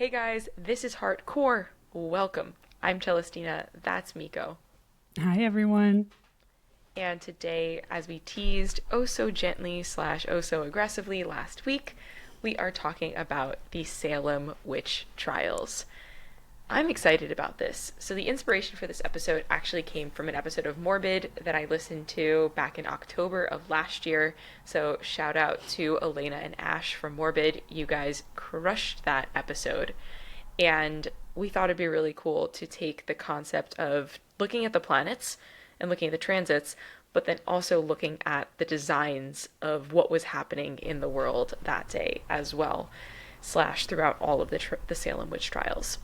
Hey guys, this is HeartCore. Welcome. I'm Celestina, that's Miko. Hi, everyone. And today, as we teased oh so gently / oh so aggressively last week, we are talking about the Salem Witch Trials. I'm excited about this. So the inspiration for this episode actually came from an episode of Morbid that I listened to back in October of last year. So shout out to Elena and Ash from Morbid. You guys crushed that episode. And we thought it'd be really cool to take the concept of looking at the planets and looking at the transits, but then also looking at the designs of what was happening in the world that day as well, / throughout all of the Salem Witch Trials.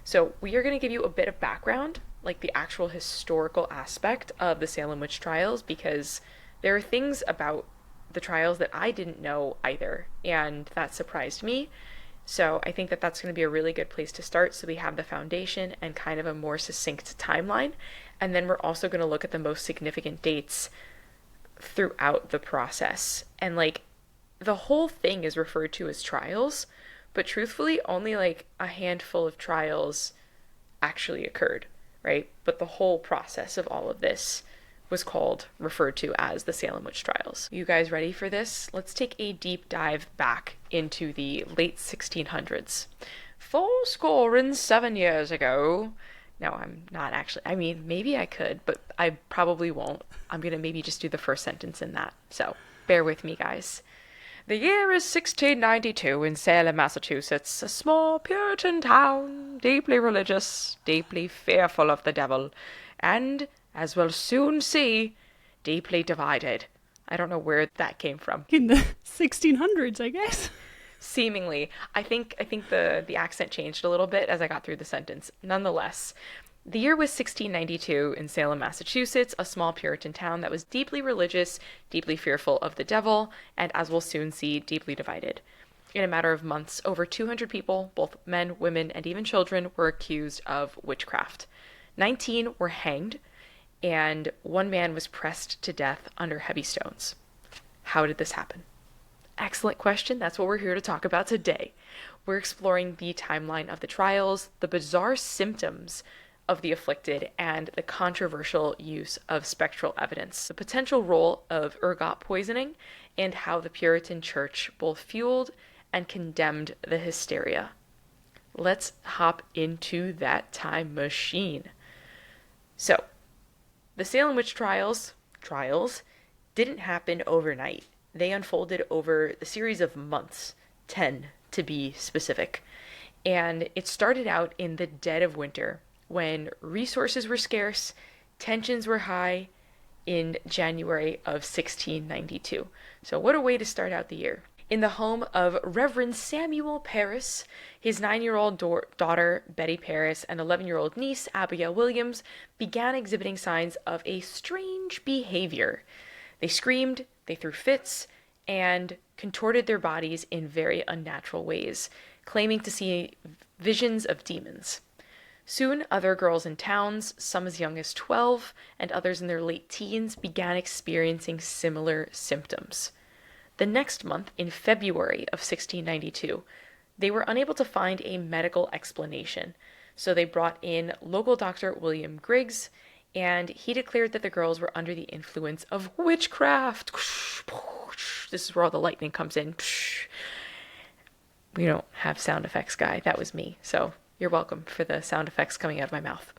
So we are going to give you a bit of background, like the actual historical aspect of the Salem Witch Trials, because there are things about the trials that I didn't know either, and that surprised me. So I think that that's going to be a really good place to start, so we have the foundation and kind of a more succinct timeline. And then we're also going to look at the most significant dates throughout the process. And like the whole thing is referred to as trials, but truthfully only like a handful of trials actually occurred, right? But the whole process of all of this was referred to as the Salem Witch Trials. You guys ready for this? Let's take a deep dive back into the late 1600s. 7 years ago. No, I'm not actually. I mean, maybe I could, but I probably won't. I'm gonna maybe just do the first sentence in that. So bear with me, guys. The year is 1692 in Salem, Massachusetts, a small Puritan town, deeply religious, deeply fearful of the devil, and, as we'll soon see, deeply divided. I don't know where that came from. In the 1600s, I guess. Seemingly. I think the accent changed a little bit as I got through the sentence. Nonetheless, the year was 1692 in Salem, Massachusetts, a small Puritan town that was deeply religious, deeply fearful of the devil, and as we'll soon see, deeply divided. In a matter of months, over 200 people, both men, women, and even children, were accused of witchcraft. 19 were hanged, and one man was pressed to death under heavy stones. How did this happen? Excellent question. That's what we're here to talk about today. We're exploring the timeline of the trials, the bizarre symptoms of the afflicted, and the controversial use of spectral evidence, the potential role of ergot poisoning, and how the Puritan Church both fueled and condemned the hysteria. Let's hop into that time machine. So, the Salem Witch Trials didn't happen overnight. They unfolded over a series of months, 10 to be specific. And it started out in the dead of winter, when resources were scarce, tensions were high, in January of 1692. So what a way to start out the year. In the home of Reverend Samuel Parris, his 9-year-old daughter, Betty Parris, and 11-year-old niece, Abigail Williams, began exhibiting signs of a strange behavior. They screamed, they threw fits, and contorted their bodies in very unnatural ways, claiming to see visions of demons. Soon, other girls in towns, some as young as 12 and others in their late teens, began experiencing similar symptoms. The next month, in February of 1692, they were unable to find a medical explanation, so they brought in local Dr. William Griggs, and he declared that the girls were under the influence of witchcraft. This is where all the lightning comes in. We don't have sound effects guy. That was me, so you're welcome for the sound effects coming out of my mouth.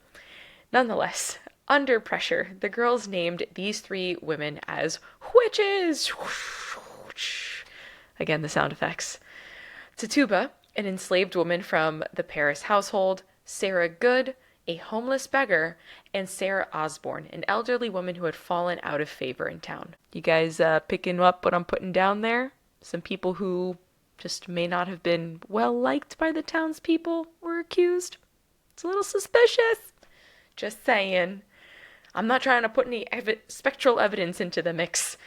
Nonetheless, under pressure, the girls named these 3 women as witches. Again, the sound effects. Tituba, an enslaved woman from the Paris household, Sarah Good, a homeless beggar, and Sarah Osborne, an elderly woman who had fallen out of favor in town. You guys picking up what I'm putting down there? Some people who just may not have been well liked by the townspeople were accused. It's a little suspicious. Just saying. I'm not trying to put any spectral evidence into the mix.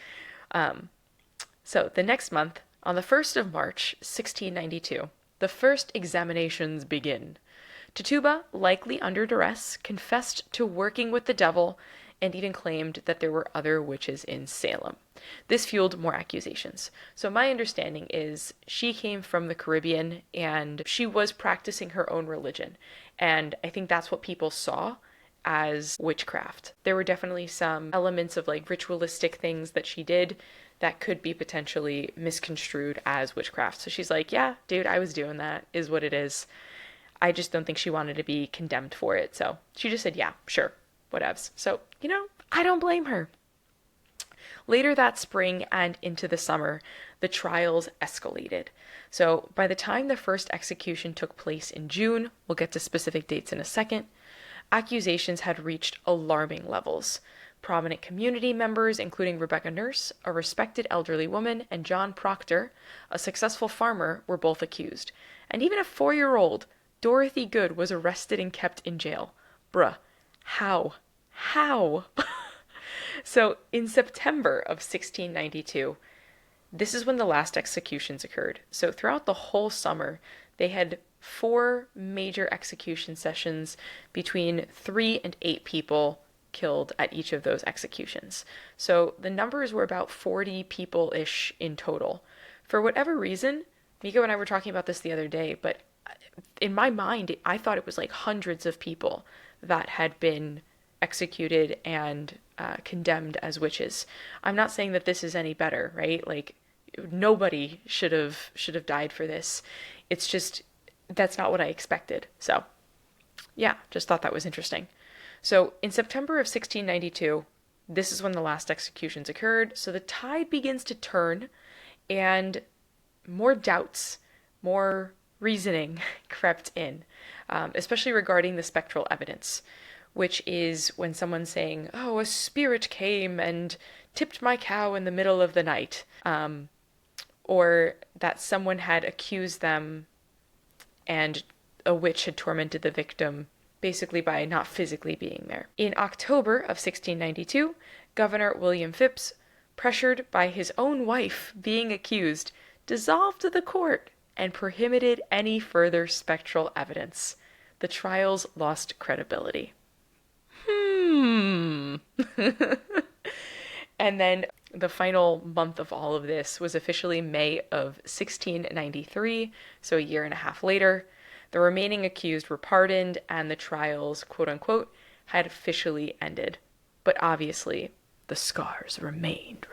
So the next month, on the 1st of March, 1692, the first examinations begin. Tituba, likely under duress, confessed to working with the devil and even claimed that there were other witches in Salem. This fueled more accusations. So my understanding is she came from the Caribbean and she was practicing her own religion. And I think that's what people saw as witchcraft. There were definitely some elements of like ritualistic things that she did that could be potentially misconstrued as witchcraft. So she's like, yeah, dude, I was doing that, is what it is. I just don't think she wanted to be condemned for it. So she just said, yeah, sure, whatevs. So, I don't blame her. Later that spring and into the summer, the trials escalated. So by the time the first execution took place in June, we'll get to specific dates in a second, accusations had reached alarming levels. Prominent community members, including Rebecca Nurse, a respected elderly woman, and John Proctor, a successful farmer, were both accused. And even a 4-year-old, Dorothy Good, was arrested and kept in jail. Bruh, how? How? So, in September of 1692, this is when the last executions occurred. So, throughout the whole summer, they had 4 major execution sessions, between 3 and 8 people killed at each of those executions. So, the numbers were about 40 people-ish in total. For whatever reason, Miko and I were talking about this the other day, but in my mind, I thought it was like hundreds of people that had been executed and condemned as witches. I'm not saying that this is any better, right? Like, nobody should have died for this. It's just that's not what I expected. So, yeah, just thought that was interesting. So, in September of 1692, this is when the last executions occurred. So the tide begins to turn, and more doubts, more reasoning crept in, especially regarding the spectral evidence, which is when someone's saying, oh, a spirit came and tipped my cow in the middle of the night, or that someone had accused them and a witch had tormented the victim, basically by not physically being there. In October of 1692, Governor William Phipps, pressured by his own wife being accused, dissolved the court and prohibited any further spectral evidence. The trials lost credibility. And then the final month of all of this was officially May of 1693, so a year and a half later. The remaining accused were pardoned and the trials, quote unquote, had officially ended. But obviously, the scars remained.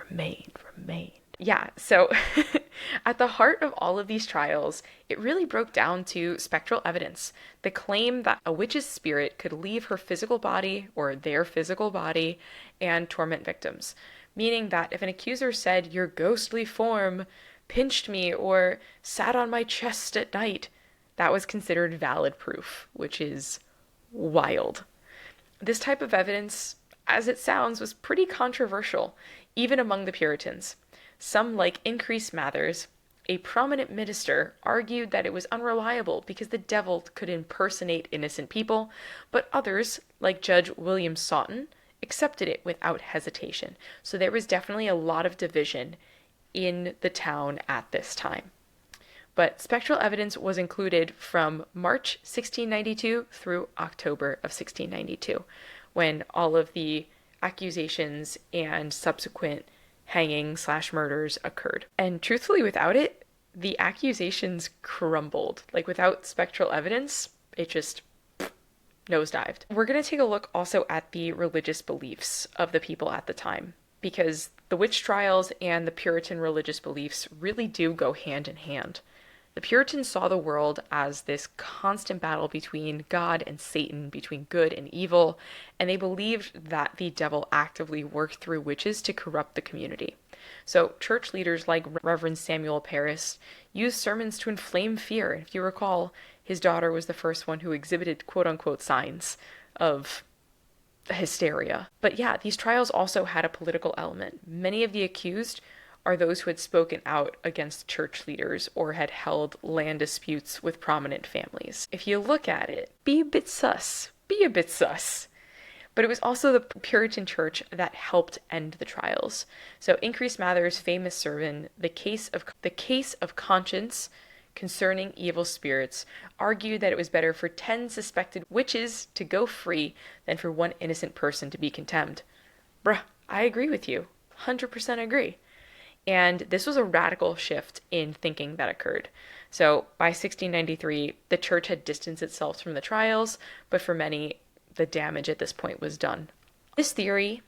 Yeah, so at the heart of all of these trials, it really broke down to spectral evidence. The claim that a witch's spirit could leave her physical body or their physical body and torment victims. Meaning that if an accuser said, your ghostly form pinched me or sat on my chest at night, that was considered valid proof, which is wild. This type of evidence, as it sounds, was pretty controversial, even among the Puritans. Some, like Increase Mathers, a prominent minister, argued that it was unreliable because the devil could impersonate innocent people, but others, like Judge William Sawton, accepted it without hesitation. So there was definitely a lot of division in the town at this time. But spectral evidence was included from March 1692 through October of 1692, when all of the accusations and subsequent hanging/murders occurred. And truthfully, without it, the accusations crumbled. Like, without spectral evidence, it just nosedived. We're going to take a look also at the religious beliefs of the people at the time, because the witch trials and the Puritan religious beliefs really do go hand in hand. The Puritans saw the world as this constant battle between God and Satan, between good and evil, and they believed that the devil actively worked through witches to corrupt the community. So church leaders like Reverend Samuel Parris used sermons to inflame fear. If you recall, his daughter was the first one who exhibited quote-unquote signs of hysteria. But yeah, these trials also had a political element. Many of the accused are those who had spoken out against church leaders or had held land disputes with prominent families. If you look at it, be a bit sus. But it was also the Puritan church that helped end the trials. So Increase Mather's famous sermon, The Case of Conscience Concerning Evil Spirits, argued that it was better for 10 suspected witches to go free than for one innocent person to be condemned. bruh, I agree with you. 100% agree. And this was a radical shift in thinking that occurred. So by 1693, the church had distanced itself from the trials, but for many, the damage at this point was done. This theory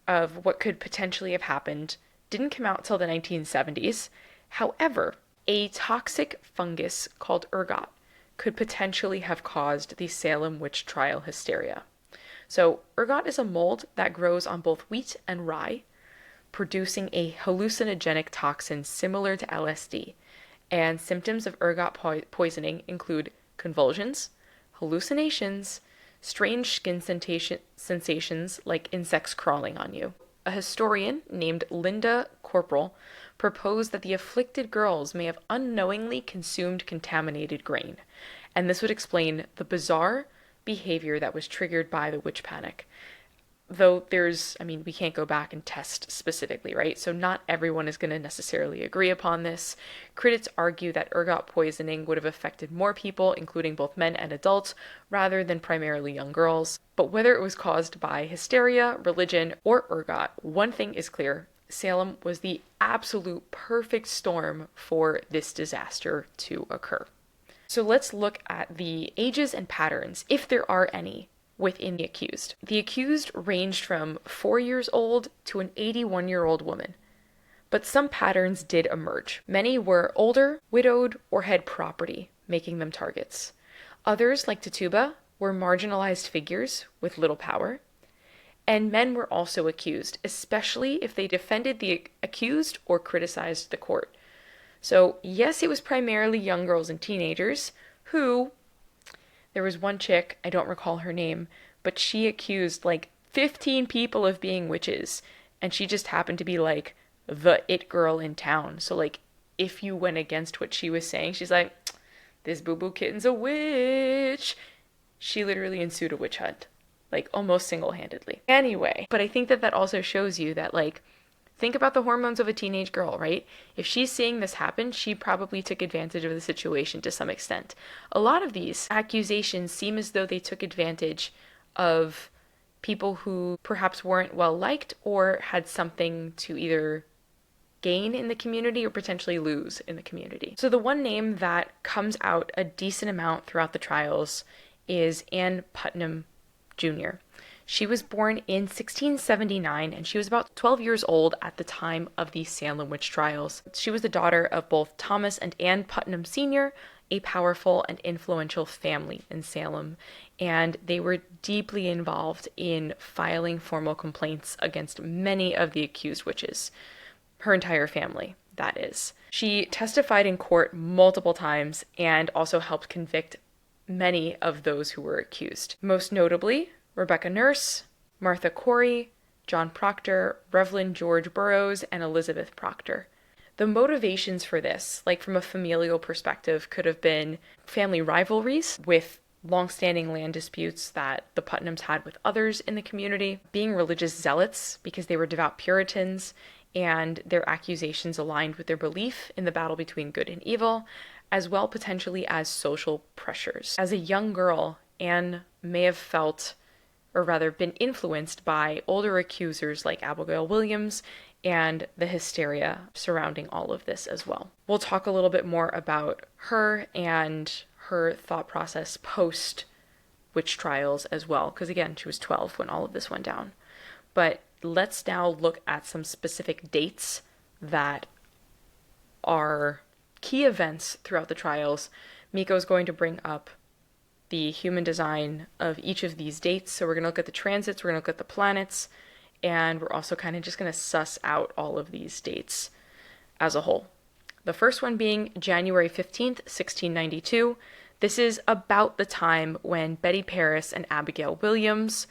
of what could potentially have happened didn't come out till the 1970s. However, a toxic fungus called ergot could potentially have caused the Salem witch trial hysteria. So, ergot is a mold that grows on both wheat and rye, producing a hallucinogenic toxin similar to LSD. And symptoms of ergot poisoning include convulsions, hallucinations, strange skin sensations like insects crawling on you. A historian named Linda Corporal proposed that the afflicted girls may have unknowingly consumed contaminated grain, and this would explain the bizarre behavior that was triggered by the witch panic. Though we can't go back and test specifically, right? So not everyone is going to necessarily agree upon this. Critics argue that ergot poisoning would have affected more people, including both men and adults, rather than primarily young girls. But whether it was caused by hysteria, religion, or ergot, one thing is clear. Salem was the absolute perfect storm for this disaster to occur. So let's look at the ages and patterns, if there are any, within the accused. The accused ranged from 4 years old to an 81-year-old woman. But some patterns did emerge. Many were older, widowed, or had property, making them targets. Others, like Tituba, were marginalized figures with little power. And men were also accused, especially if they defended the accused or criticized the court. So, yes, it was primarily young girls and teenagers who, there was one chick, I don't recall her name, but she accused like 15 people of being witches, and she just happened to be like the it girl in town. So like if you went against what she was saying, she's like, this boo-boo kitten's a witch. She literally ensued a witch hunt, like almost single-handedly. Anyway, but I think that also shows you that like, think about the hormones of a teenage girl, right? If she's seeing this happen, she probably took advantage of the situation to some extent. A lot of these accusations seem as though they took advantage of people who perhaps weren't well liked or had something to either gain in the community or potentially lose in the community. So the one name that comes out a decent amount throughout the trials is Anne Putnam Jr. She was born in 1679, and she was about 12 years old at the time of the Salem Witch Trials. She was the daughter of both Thomas and Anne Putnam Sr., a powerful and influential family in Salem, and they were deeply involved in filing formal complaints against many of the accused witches. Her entire family, that is. She testified in court multiple times and also helped convict many of those who were accused. Most notably, Rebecca Nurse, Martha Corey, John Proctor, Reverend George Burroughs, and Elizabeth Proctor. The motivations for this, like from a familial perspective, could have been family rivalries with long-standing land disputes that the Putnams had with others in the community, being religious zealots because they were devout Puritans, and their accusations aligned with their belief in the battle between good and evil, as well potentially as social pressures. As a young girl, Anne may have felt, or rather been influenced by older accusers like Abigail Williams and the hysteria surrounding all of this as well. We'll talk a little bit more about her and her thought process post witch trials as well, because again, she was 12 when all of this went down. But let's now look at some specific dates that are key events throughout the trials. Miko's going to bring up the human design of each of these dates. So we're going to look at the transits, we're going to look at the planets, and we're also kind of just going to suss out all of these dates as a whole. The first one being January 15th, 1692. This is about the time when Betty Paris and Abigail Williams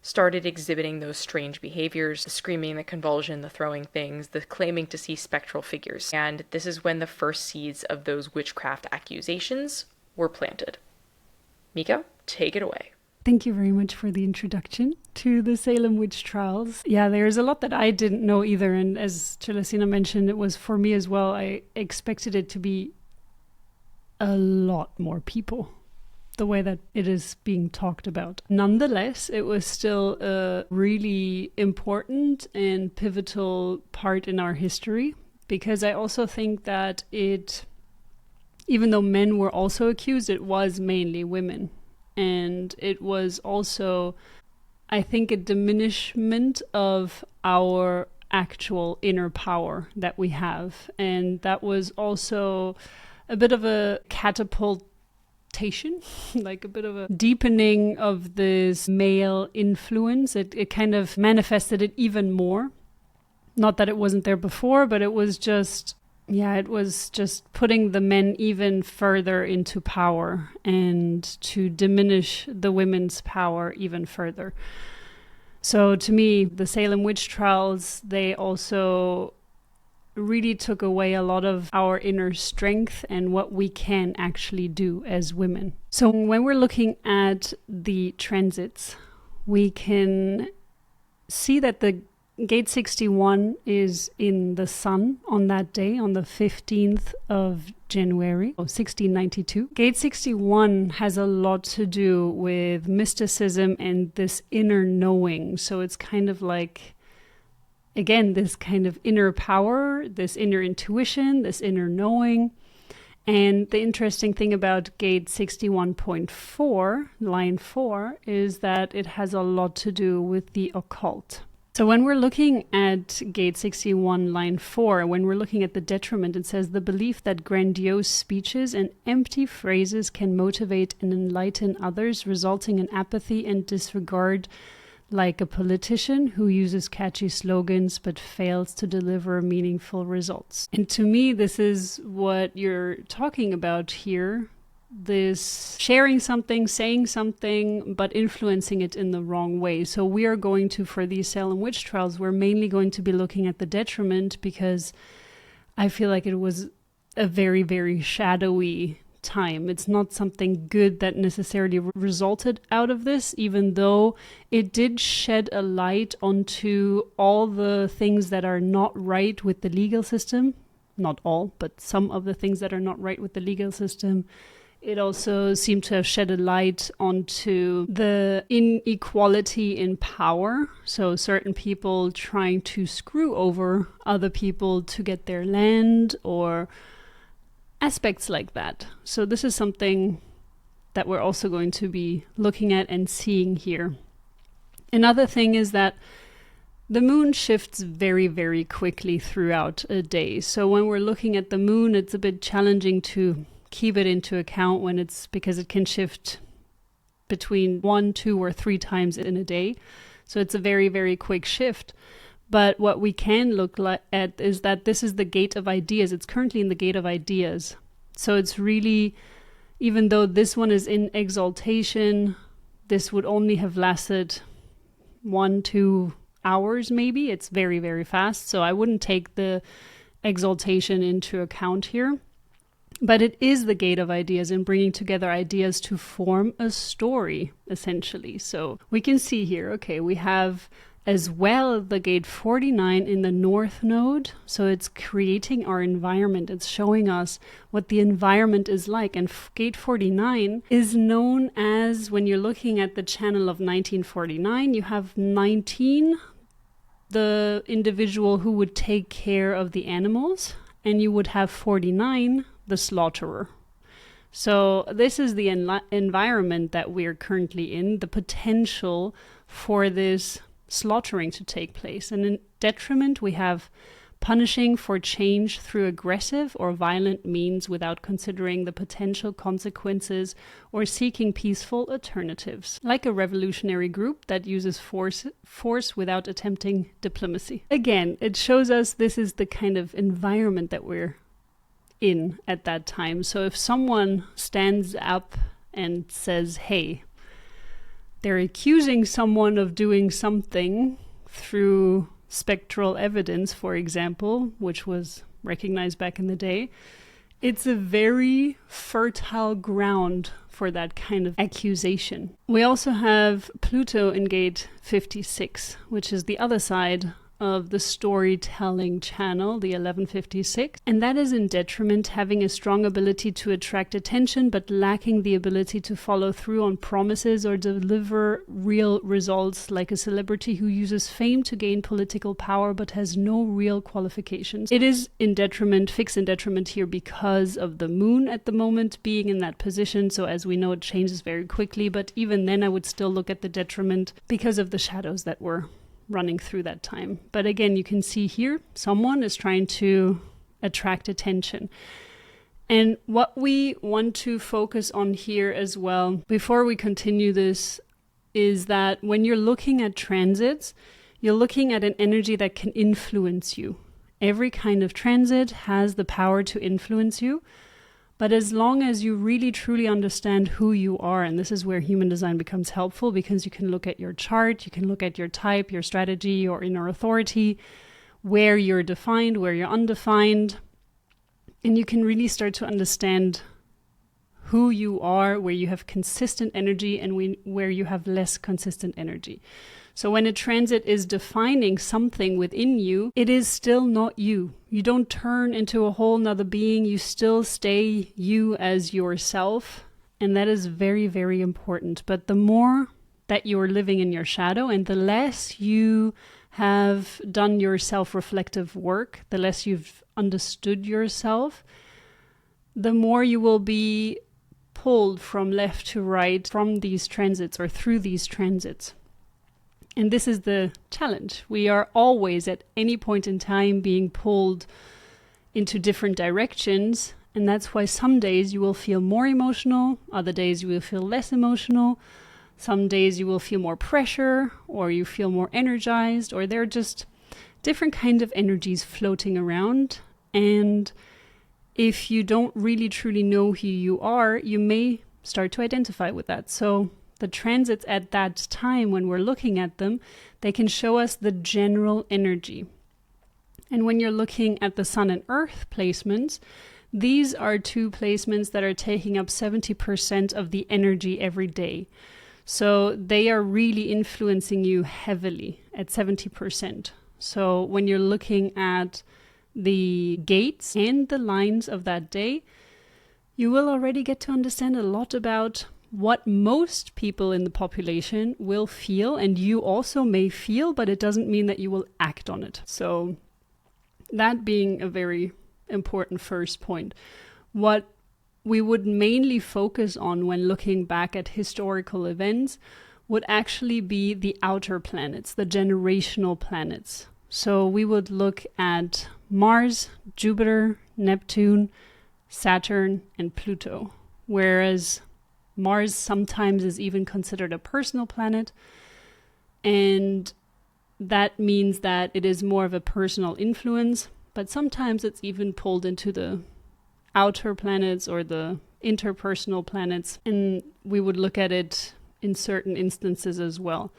started exhibiting those strange behaviors, the screaming, the convulsion, the throwing things, the claiming to see spectral figures. And this is when the first seeds of those witchcraft accusations were planted. Miko, take it away. Thank you very much for the introduction to the Salem Witch Trials. Yeah, there's a lot that I didn't know either. And as Celestina mentioned, it was for me as well. I expected it to be a lot more people. the way that it is being talked about. Nonetheless, it was still a really important and pivotal part in our history, because I also think that even though men were also accused, it was mainly women. And it was also, I think, a diminishment of our actual inner power that we have. And that was also a bit of a catapultation, like a bit of a deepening of this male influence. It kind of manifested it even more. Not that it wasn't there before, but it was just putting the men even further into power and to diminish the women's power even further. So to me, the Salem Witch Trials, they also really took away a lot of our inner strength and what we can actually do as women. So when we're looking at the transits, we can see that the Gate 61 is in the sun on that day, on the 15th of January, 1692. Gate 61 has a lot to do with mysticism and this inner knowing. So it's kind of like, again, this kind of inner power, this inner intuition, this inner knowing. And the interesting thing about Gate 61.4, line 4, is that it has a lot to do with the occult. So when we're looking at Gate 61, line 4, when we're looking at the detriment, it says the belief that grandiose speeches and empty phrases can motivate and enlighten others, resulting in apathy and disregard, like a politician who uses catchy slogans but fails to deliver meaningful results. And to me, this is what you're talking about here. This sharing something, saying something, but influencing it in the wrong way. So we are going to, for these Salem Witch Trials, we're mainly going to be looking at the detriment, because I feel like it was a very, very shadowy time. It's not something good that necessarily resulted out of this, even though it did shed a light onto all the things that are not right with the legal system. Not all, but some of the things that are not right with the legal system. It also seemed to have shed a light onto the inequality in power. So certain people trying to screw over other people to get their land, or aspects like that. So this is something that we're also going to be looking at and seeing here. Another thing is that the moon shifts very, very quickly throughout a day. So when we're looking at the moon, it's a bit challenging to keep it into account because it can shift between 1, 2, or 3 times in a day. So it's a very, very quick shift. But what we can look at is that this is the gate of ideas. It's currently in the gate of ideas. So it's really, even though this one is in exaltation, this would only have lasted 1, 2 hours maybe. It's very, very fast. So I wouldn't take the exaltation into account here. But it is the gate of ideas and bringing together ideas to form a story, essentially. So we can see here, okay, we have as well the gate 49 in the north node. So it's creating our environment. It's showing us what the environment is like. And gate 49 is known as, when you're looking at the channel of 1949, you have 19, the individual who would take care of the animals, and you would have 49, the slaughterer. So this is the environment that we're currently in, the potential for this slaughtering to take place. And in detriment, we have punishing for change through aggressive or violent means without considering the potential consequences or seeking peaceful alternatives, like a revolutionary group that uses force without attempting diplomacy. Again, it shows us this is the kind of environment that we're in at that time. So if someone stands up and says, hey, they're accusing someone of doing something through spectral evidence, for example, which was recognized back in the day, it's a very fertile ground for that kind of accusation. We also have Pluto in gate 56, which is the other side of the storytelling channel, the 1156. And that is in detriment, having a strong ability to attract attention, but lacking the ability to follow through on promises or deliver real results, like a celebrity who uses fame to gain political power, but has no real qualifications. It is in detriment, fixed in detriment here because of the moon at the moment being in that position. So as we know, it changes very quickly, but even then I would still look at the detriment because of the shadows that were running through that time. But again, you can see here, someone is trying to attract attention. And what we want to focus on here as well, before we continue this, is that when you're looking at transits, you're looking at an energy that can influence you. Every kind of transit has the power to influence you. But as long as you really truly understand who you are, and this is where human design becomes helpful, because you can look at your chart, you can look at your type, your strategy, your inner authority, where you're defined, where you're undefined, and you can really start to understand who you are, where you have consistent energy and where you have less consistent energy. So when a transit is defining something within you, it is still not you. You don't turn into a whole nother being. You still stay you as yourself. And that is very, very important. But the more that you're living in your shadow and the less you have done your self-reflective work, the less you've understood yourself, the more you will be pulled from left to right from these transits or through these transits. And this is the challenge. We are always at any point in time being pulled into different directions. And that's why some days you will feel more emotional, other days you will feel less emotional. Some days you will feel more pressure, or you feel more energized, or there are just different kinds of energies floating around. And if you don't really truly know who you are, you may start to identify with that. So the transits at that time, when we're looking at them, they can show us the general energy. And when you're looking at the Sun and Earth placements, these are two placements that are taking up 70% of the energy every day. So they are really influencing you heavily at 70%. So when you're looking at the gates and the lines of that day, you will already get to understand a lot about what most people in the population will feel, and you also may feel, but it doesn't mean that you will act on it. So that being a very important first point. What we would mainly focus on when looking back at historical events would actually be the outer planets, the generational planets. So we would look at Mars, Jupiter, Neptune, Saturn, and Pluto, whereas Mars sometimes is even considered a personal planet, and that means that it is more of a personal influence, but sometimes it's even pulled into the outer planets or the interpersonal planets, and we would look at it in certain instances as well.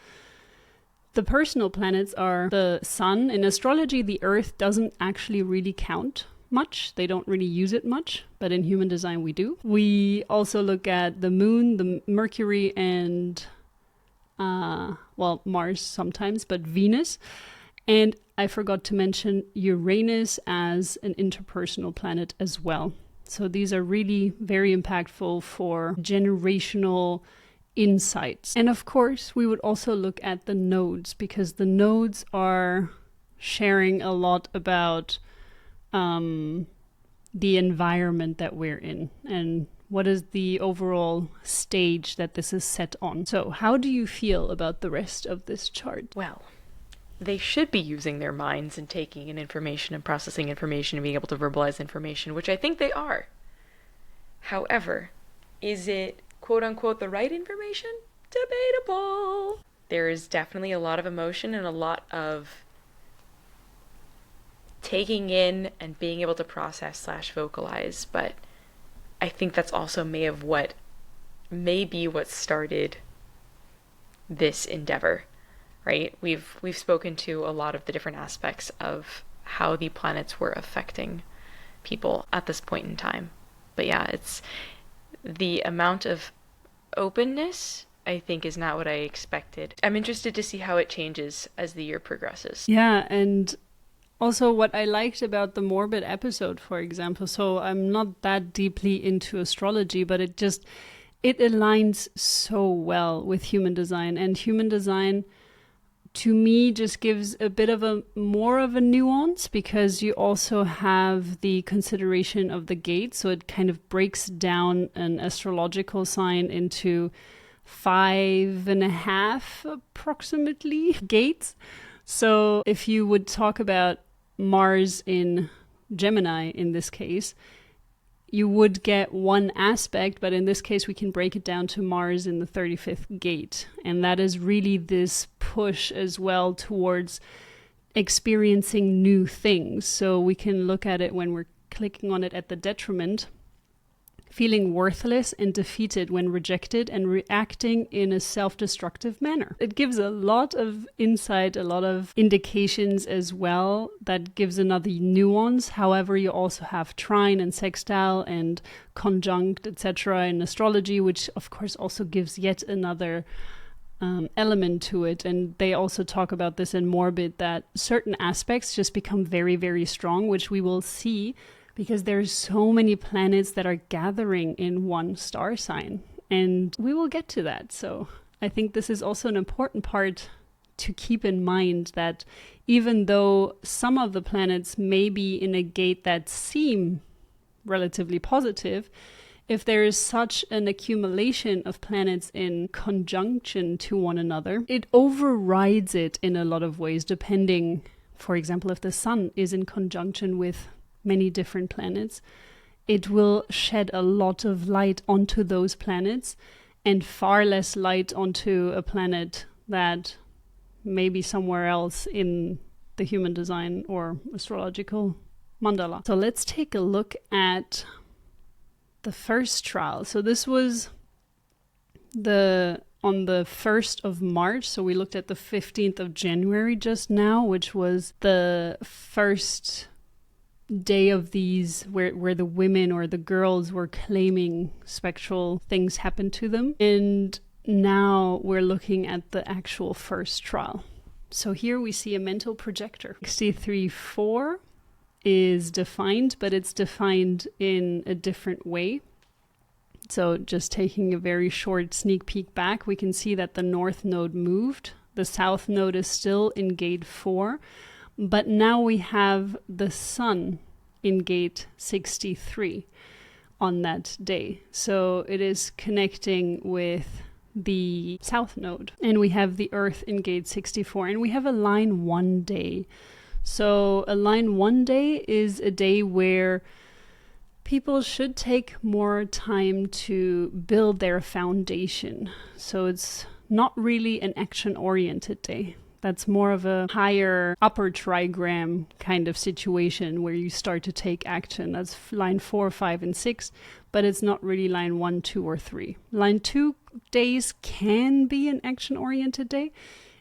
The personal planets are the Sun. In astrology, the Earth doesn't actually really count much. They don't really use it much, but in human design we do. We also look at the Moon, the Mercury, and Mars sometimes, but Venus. And I forgot to mention Uranus as an interpersonal planet as well. So these are really very impactful for generational insights. And of course, we would also look at the nodes, because the nodes are sharing a lot about the environment that we're in and what is the overall stage that this is set on. So how do you feel about the rest of this chart? Well, they should be using their minds and taking in information and processing information and being able to verbalize information, which I think they are. However, is it quote unquote the right information? Debatable. There is definitely a lot of emotion and a lot of taking in and being able to process / vocalize, but I think that's also may be what started this endeavor, right? We've spoken to a lot of the different aspects of how the planets were affecting people at this point in time. But yeah, it's the amount of openness I think is not what I expected. I'm interested to see how it changes as the year progresses. Yeah, and also what I liked about the morbid episode, for example, so I'm not that deeply into astrology, but it aligns so well with human design. And human design, to me, just gives a bit of a more of a nuance, because you also have the consideration of the gate. So it kind of breaks down an astrological sign into 5.5 approximately gates. So if you would talk about Mars in Gemini in this case, you would get one aspect, but in this case we can break it down to Mars in the 35th gate. And that is really this push as well towards experiencing new things. So we can look at it when we're clicking on it at the detriment, feeling worthless and defeated when rejected and reacting in a self-destructive manner. It gives a lot of insight, a lot of indications as well. That gives another nuance. However, you also have trine and sextile and conjunct, etc. in astrology, which of course also gives yet another element to it. And they also talk about this in Morbid, that certain aspects just become very, very strong, which we will see because there's so many planets that are gathering in one star sign. And we will get to that. So I think this is also an important part to keep in mind, that even though some of the planets may be in a gate that seem relatively positive, if there is such an accumulation of planets in conjunction to one another, it overrides it in a lot of ways, depending, for example, if the sun is in conjunction with many different planets, it will shed a lot of light onto those planets and far less light onto a planet that may be somewhere else in the human design or astrological mandala. So let's take a look at the first trial. So this was on the 1st of March. So we looked at the 15th of January just now, which was the first day of these where the women or the girls were claiming spectral things happened to them. And now we're looking at the actual first trial. So here we see a mental projector. 63.4 is defined, but it's defined in a different way. So just taking a very short sneak peek back, we can see that the north node moved. The south node is still in gate 4. But now we have the sun in gate 63 on that day. So it is connecting with the south node. And we have the earth in gate 64. And we have a line 1 day. So a line 1 day is a day where people should take more time to build their foundation. So it's not really an action-oriented day. That's more of a higher upper trigram kind of situation where you start to take action. That's line 4, 5, and 6, but it's not really line 1, 2, or 3. Line 2 days can be an action-oriented day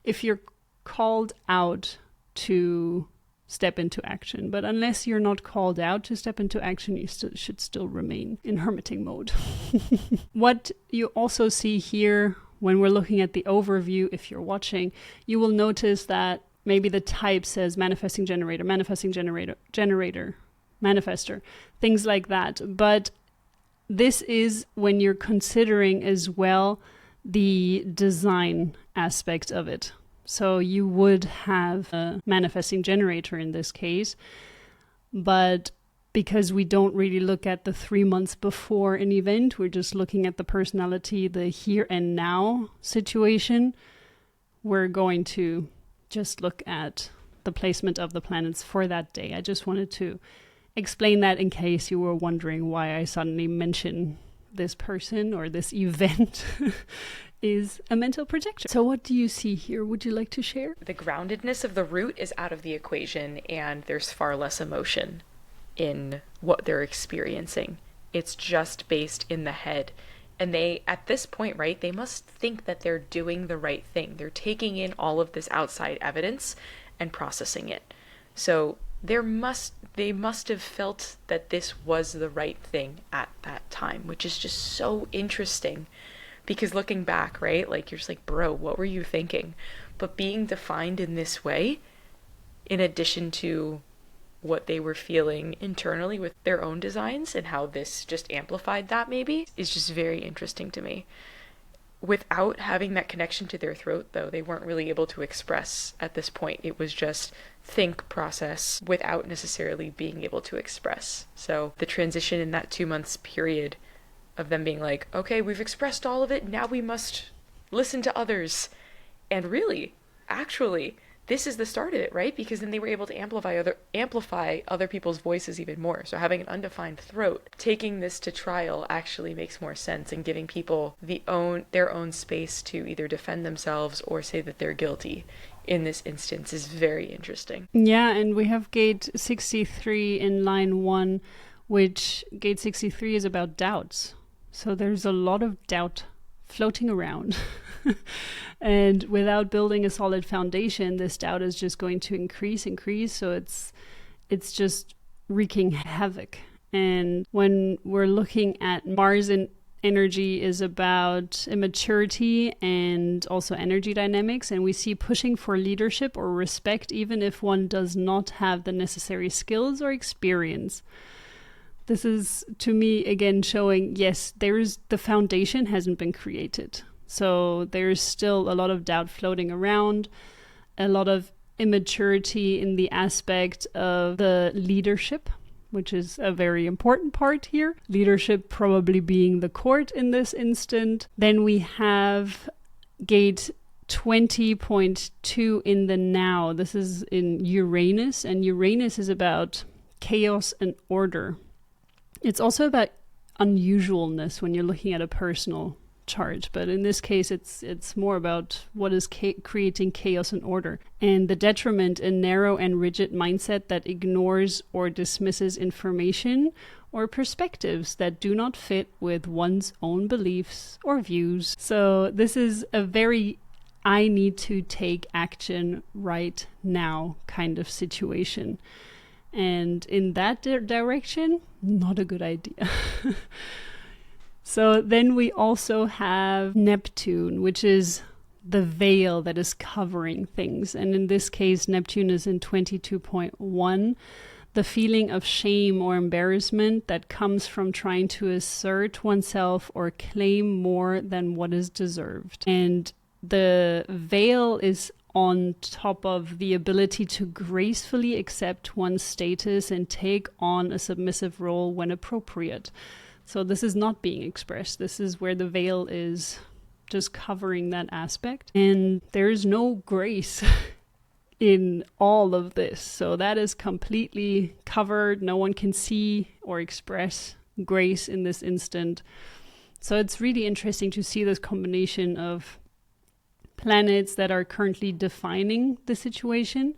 if you're called out to step into action. But unless you're not called out to step into action, you should still remain in hermiting mode. What you also see here, when we're looking at the overview, if you're watching, you will notice that maybe the type says manifesting generator, manifester, things like that. But this is when you're considering as well the design aspect of it. So you would have a manifesting generator in this case, but because we don't really look at the 3 months before an event, we're just looking at the personality, the here and now situation, we're going to just look at the placement of the planets for that day. I just wanted to explain that in case you were wondering why I suddenly mention this person or this event is a mental projection. So what do you see here? Would you like to share? The groundedness of the root is out of the equation, and there's far less emotion in what they're experiencing. It's just based in the head. And they, at this point, right, they must think that they're doing the right thing. They're taking in all of this outside evidence and processing it. So they must have felt that this was the right thing at that time, which is just so interesting Because looking back, right, like you're just like, bro, what were you thinking? But being defined in this way, in addition to what they were feeling internally with their own designs and how this just amplified that maybe, is just very interesting to me. Without having that connection to their throat, though, they weren't really able to express at this point. It was just think, process, without necessarily being able to express. So the transition in that 2 months period of them being like, okay, we've expressed all of it, now we must listen to others. And really, actually, this is the start of it, right? Because then they were able to amplify other people's voices even more. So having an undefined throat, taking this to trial actually makes more sense, and giving people their own space to either defend themselves or say that they're guilty in this instance is very interesting. Yeah, and we have gate 63 in line 1, which gate 63 is about doubts. So there's a lot of doubt floating around. And without building a solid foundation, this doubt is just going to increase. So it's just wreaking havoc. And when we're looking at Mars in energy is about immaturity and also energy dynamics, and we see pushing for leadership or respect even if one does not have the necessary skills or experience. This is, to me, again showing, yes, the foundation hasn't been created. So there's still a lot of doubt floating around, a lot of immaturity in the aspect of the leadership, which is a very important part here. Leadership probably being the court in this instant. Then we have gate 20.2 in the now. This is in Uranus, and Uranus is about chaos and order. It's also about unusualness when you're looking at a personal chart, but in this case it's more about what is creating chaos and order, and the detriment, a narrow and rigid mindset that ignores or dismisses information or perspectives that do not fit with one's own beliefs or views. So this is a very I need to take action right now kind of situation, and in that direction, not a good idea. So then we also have Neptune, which is the veil that is covering things. And in this case, Neptune is in 22.1. The feeling of shame or embarrassment that comes from trying to assert oneself or claim more than what is deserved. And the veil is on top of the ability to gracefully accept one's status and take on a submissive role when appropriate. So this is not being expressed. This is where the veil is just covering that aspect. And there is no grace in all of this. So that is completely covered. No one can see or express grace in this instant. So it's really interesting to see this combination of planets that are currently defining the situation,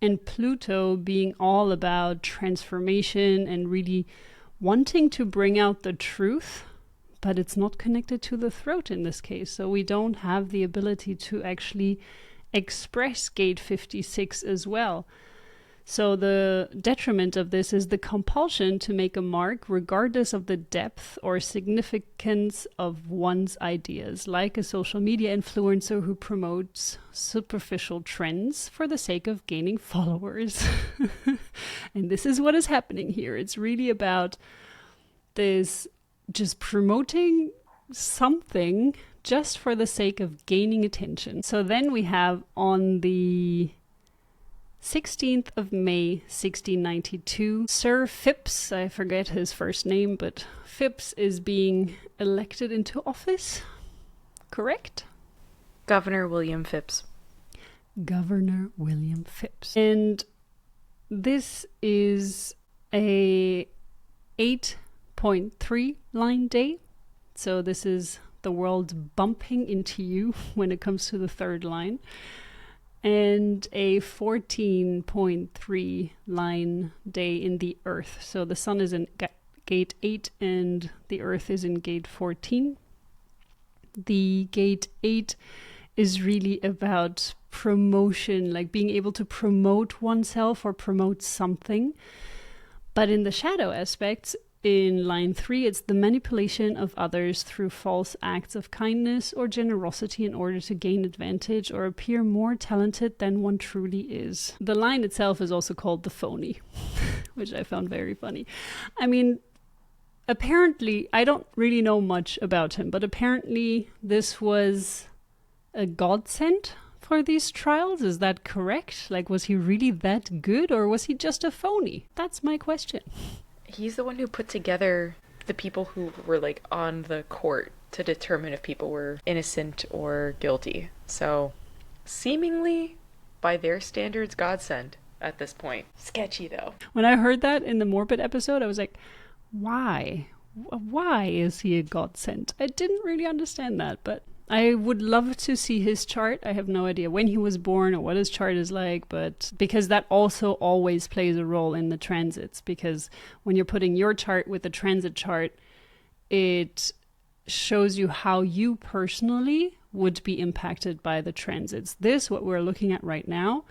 and Pluto being all about transformation and really wanting to bring out the truth, but it's not connected to the throat in this case. So we don't have the ability to actually express gate 56 as well. So the detriment of this is the compulsion to make a mark regardless of the depth or significance of one's ideas, like a social media influencer who promotes superficial trends for the sake of gaining followers. And this is what is happening here. It's really about this just promoting something just for the sake of gaining attention. So then we have on the 16th of May, 1692, Sir Phipps, I forget his first name, but Phipps is being elected into office, correct? Governor William Phipps. Governor William Phipps. And this is a 8.3 line day. So this is the world bumping into you when it comes to the third line. And a 14.3 line day in the Earth. So the sun is in gate 8 and the Earth is in gate 14. The gate 8 is really about promotion, like being able to promote oneself or promote something. But in the shadow aspects, in line 3, it's the manipulation of others through false acts of kindness or generosity in order to gain advantage or appear more talented than one truly is. The line itself is also called the phony, which I found very funny. I mean, apparently, I don't really know much about him, but apparently this was a godsend for these trials. Is that correct? Like, was he really that good, or was he just a phony? That's my question. He's the one who put together the people who were like on the court to determine if people were innocent or guilty. So, seemingly, by their standards, godsend at this point. Sketchy though. When I heard that in the Morbid episode, I was like, why? Why is he a godsend? I didn't really understand that, but I would love to see his chart. I have no idea when he was born or what his chart is like, but because that also always plays a role in the transits, because when you're putting your chart with the transit chart, it shows you how you personally would be impacted by the transits. This, what we're looking at right now,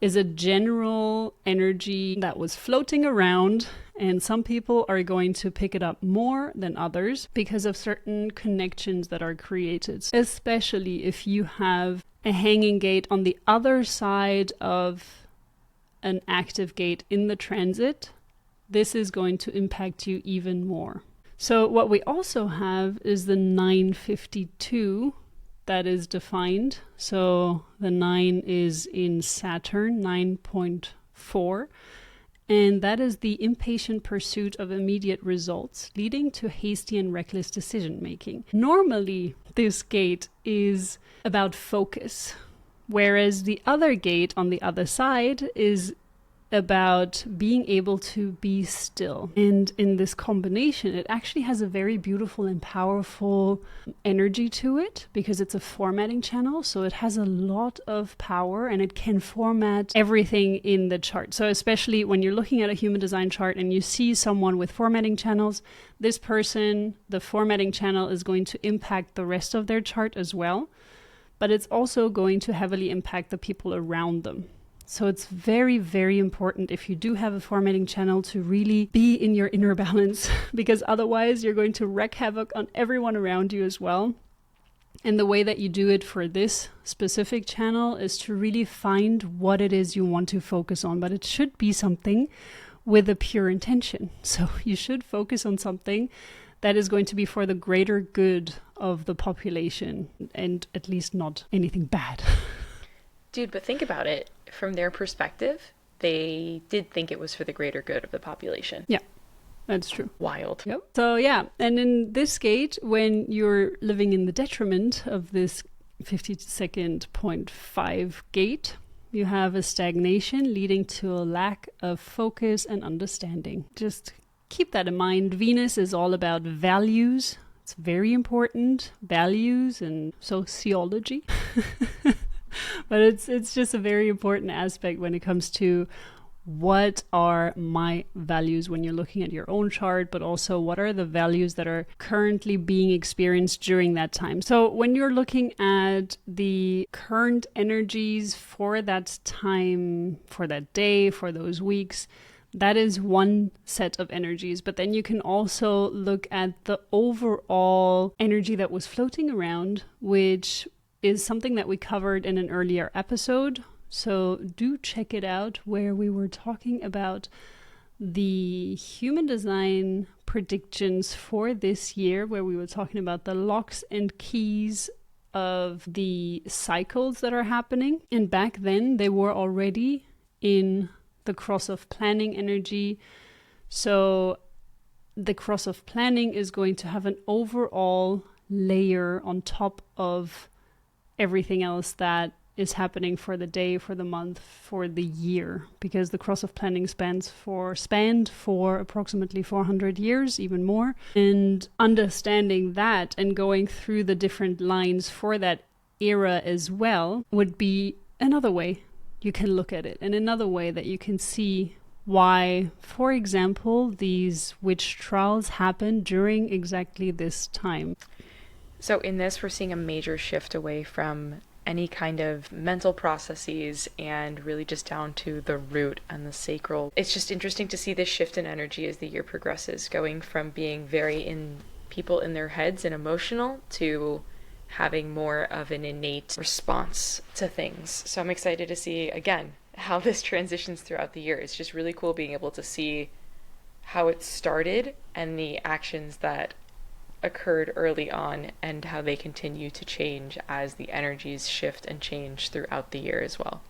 is a general energy that was floating around, and some people are going to pick it up more than others because of certain connections that are created, especially if you have a hanging gate on the other side of an active gate in the transit. This is going to impact you even more. So what we also have is the 952 that is defined. So the 9 is in Saturn, 9.4. And that is the impatient pursuit of immediate results, leading to hasty and reckless decision making. Normally, this gate is about focus, whereas the other gate on the other side is about being able to be still. And in this combination, it actually has a very beautiful and powerful energy to it because it's a formatting channel. So it has a lot of power and it can format everything in the chart. So especially when you're looking at a human design chart and you see someone with formatting channels, this person, the formatting channel is going to impact the rest of their chart as well. But it's also going to heavily impact the people around them. So it's very, very important if you do have a formatting channel to really be in your inner balance, because otherwise you're going to wreak havoc on everyone around you as well. And the way that you do it for this specific channel is to really find what it is you want to focus on, but it should be something with a pure intention. So you should focus on something that is going to be for the greater good of the population and at least not anything bad. Dude, but think about it. From their perspective, they did think it was for the greater good of the population. Yeah, that's true. Wild. Yep. So yeah, and in this gate, when you're living in the detriment of this 52nd.5 gate, you have a stagnation leading to a lack of focus and understanding. Just keep that in mind. Venus is all about values. It's very important. Values and sociology. But it's just a very important aspect when it comes to what are my values when you're looking at your own chart, but also what are the values that are currently being experienced during that time. So when you're looking at the current energies for that time, for that day, for those weeks, that is one set of energies. But then you can also look at the overall energy that was floating around, which is something that we covered in an earlier episode. So do check it out, where we were talking about the human design predictions for this year, where we were talking about the locks and keys of the cycles that are happening. And back then they were already in the cross of planning energy. So the cross of planning is going to have an overall layer on top of everything else that is happening for the day, for the month, for the year, because the cross of planning spanned for approximately 400 years, even more. And understanding that and going through the different lines for that era as well would be another way you can look at it, and another way that you can see why, for example, these witch trials happen during exactly this time. So in this, we're seeing a major shift away from any kind of mental processes and really just down to the root and the sacral. It's just interesting to see this shift in energy as the year progresses, going from being very in people in their heads and emotional to having more of an innate response to things. So I'm excited to see, again, how this transitions throughout the year. It's just really cool being able to see how it started and the actions that occurred early on and how they continue to change as the energies shift and change throughout the year as well.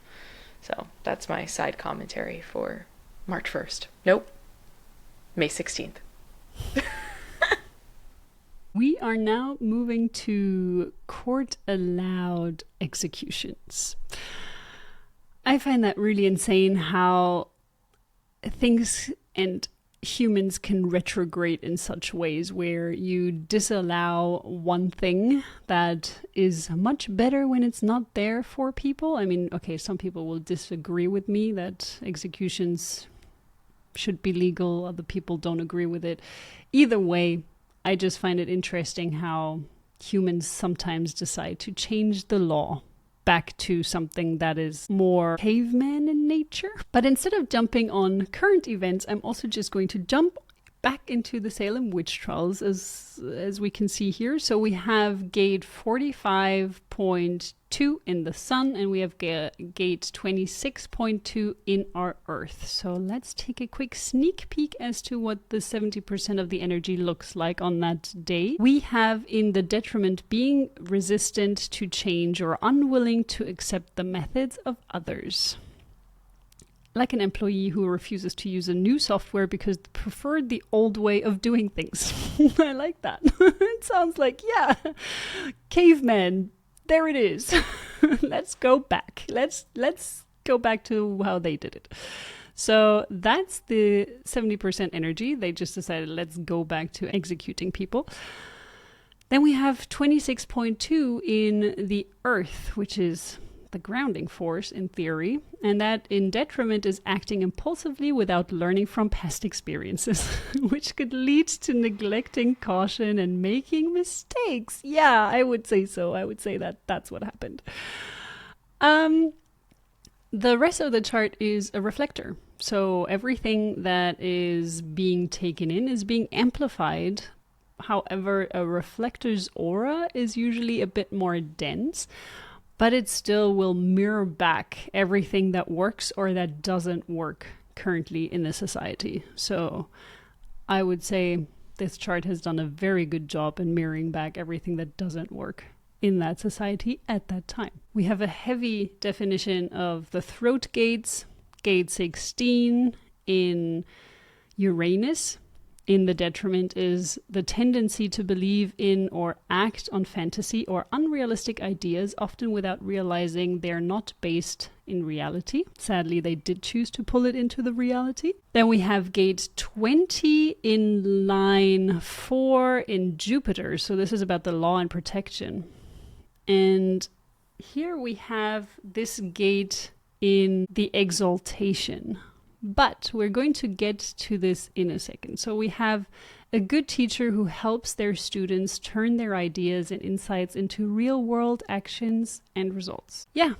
So that's my side commentary for March 1st. Nope, May 16th. We are now moving to court-allowed executions. I find that really insane how things and humans can retrograde in such ways where you disallow one thing that is much better when it's not there for people. I mean, okay, some people will disagree with me that executions should be legal. Other people don't agree with it. Either way, I just find it interesting how humans sometimes decide to change the law back to something that is more caveman in nature. But instead of jumping on current events, I'm also just going to jump back into the Salem Witch Trials as we can see here. So we have gate 45.2 in the sun, and we have gate 26.2 in our Earth. So let's take a quick sneak peek as to what the 70% of the energy looks like on that day. We have in the detriment being resistant to change or unwilling to accept the methods of others. Like an employee who refuses to use a new software because they preferred the old way of doing things. I like that. It sounds like, yeah, cavemen, there it is. Let's go back. Let's go back to how they did it. So that's the 70% energy. They just decided, let's go back to executing people. Then we have 26.2 in the Earth, which is the grounding force in theory, and that in detriment is acting impulsively without learning from past experiences, which could lead to neglecting caution and making mistakes. Yeah, I would say so. I would say that that's what happened. The rest of the chart is a reflector. So everything that is being taken in is being amplified. However, a reflector's aura is usually a bit more dense, but it still will mirror back everything that works or that doesn't work currently in the society. So I would say this chart has done a very good job in mirroring back everything that doesn't work in that society at that time. We have a heavy definition of the throat gates, gate 16 in Uranus. In the detriment is the tendency to believe in or act on fantasy or unrealistic ideas, often without realizing they're not based in reality. Sadly, they did choose to pull it into the reality. Then we have gate 20 in line 4 in Jupiter. So this is about the law and protection. And here we have this gate in the exaltation. But we're going to get to this in a second. So we have a good teacher who helps their students turn their ideas and insights into real-world actions and results. Yeah,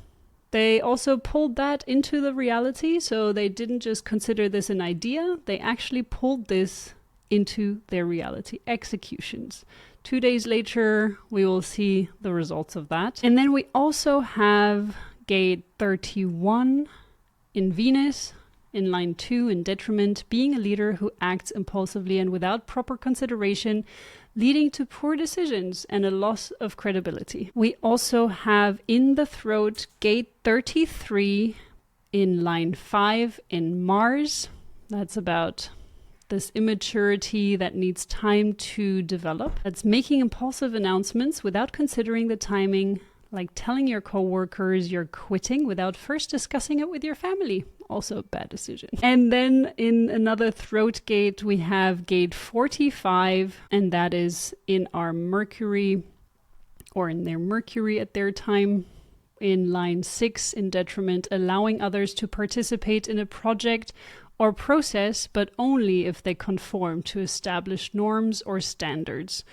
they also pulled that into the reality. So they didn't just consider this an idea. They actually pulled this into their reality. Executions. 2 days later, we will see the results of that. And then we also have gate 31 in Venus, in line 2 in detriment, being a leader who acts impulsively and without proper consideration, leading to poor decisions and a loss of credibility. We also have in the throat gate 33 in line 5 in Mars. That's about this immaturity that needs time to develop. That's making impulsive announcements without considering the timing, like telling your coworkers you're quitting without first discussing it with your family. Also a bad decision. And then in another throat gate, we have gate 45, and that is in our Mercury, or in their Mercury at their time, in line 6 in detriment, allowing others to participate in a project or process, but only if they conform to established norms or standards,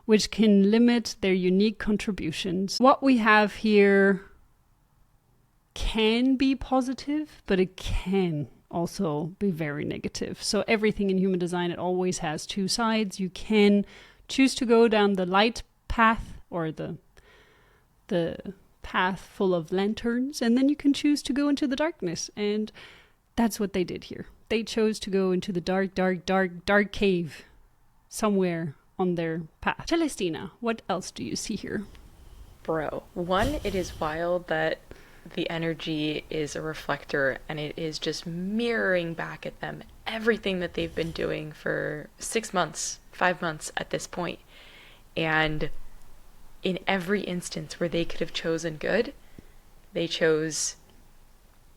which can limit their unique contributions. What we have here can be positive, but it can also be very negative. So everything in human design, it always has two sides. You can choose to go down the light path, or the path full of lanterns, and then you can choose to go into the darkness. And that's what they did here. They chose to go into the dark cave somewhere on their path. Celestina, what else do you see here? Bro, one, it is wild that the energy is a reflector and it is just mirroring back at them everything that they've been doing for 6 months, 5 months at this point. And in every instance where they could have chosen good, they chose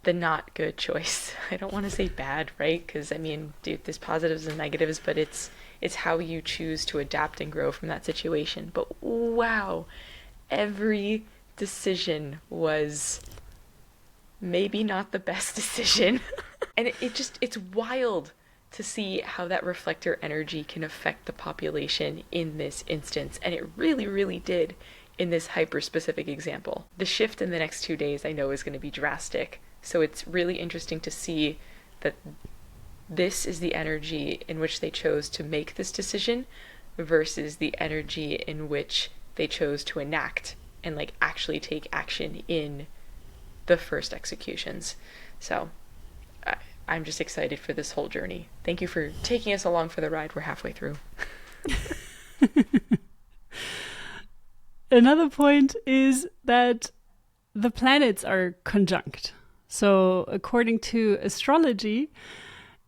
the not good choice. I don't want to say bad, right? Because, I mean, dude, there's positives and negatives, but it's how you choose to adapt and grow from that situation. But wow, every decision was maybe not the best decision. And it's wild to see how that reflector energy can affect the population in this instance. And it really, really did in this hyper-specific example. The shift in the next 2 days I know is going to be drastic. So it's really interesting to see that this is the energy in which they chose to make this decision versus the energy in which they chose to enact and like actually take action in the first executions. So I'm just excited for this whole journey. Thank you for taking us along for the ride. We're halfway through. Another point is that the planets are conjunct. So according to astrology,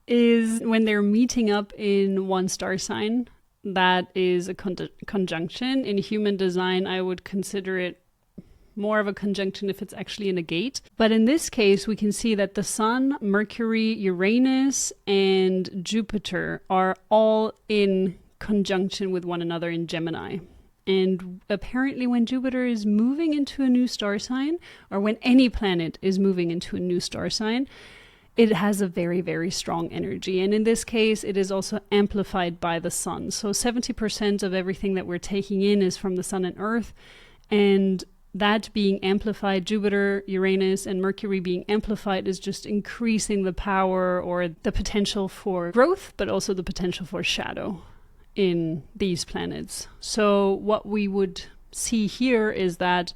is when they're meeting up in one star sign, that is a conjunction. In human design, I would consider it more of a conjunction if it's actually in a gate. But in this case, we can see that the Sun, Mercury, Uranus, and Jupiter are all in conjunction with one another in Gemini. And apparently when Jupiter is moving into a new star sign, or when any planet is moving into a new star sign, it has a very, very strong energy. And in this case, it is also amplified by the Sun. So 70% of everything that we're taking in is from the Sun and Earth. And that being amplified, Jupiter, Uranus, and Mercury being amplified, is just increasing the power or the potential for growth, but also the potential for shadow in these planets. So what we would see here is that,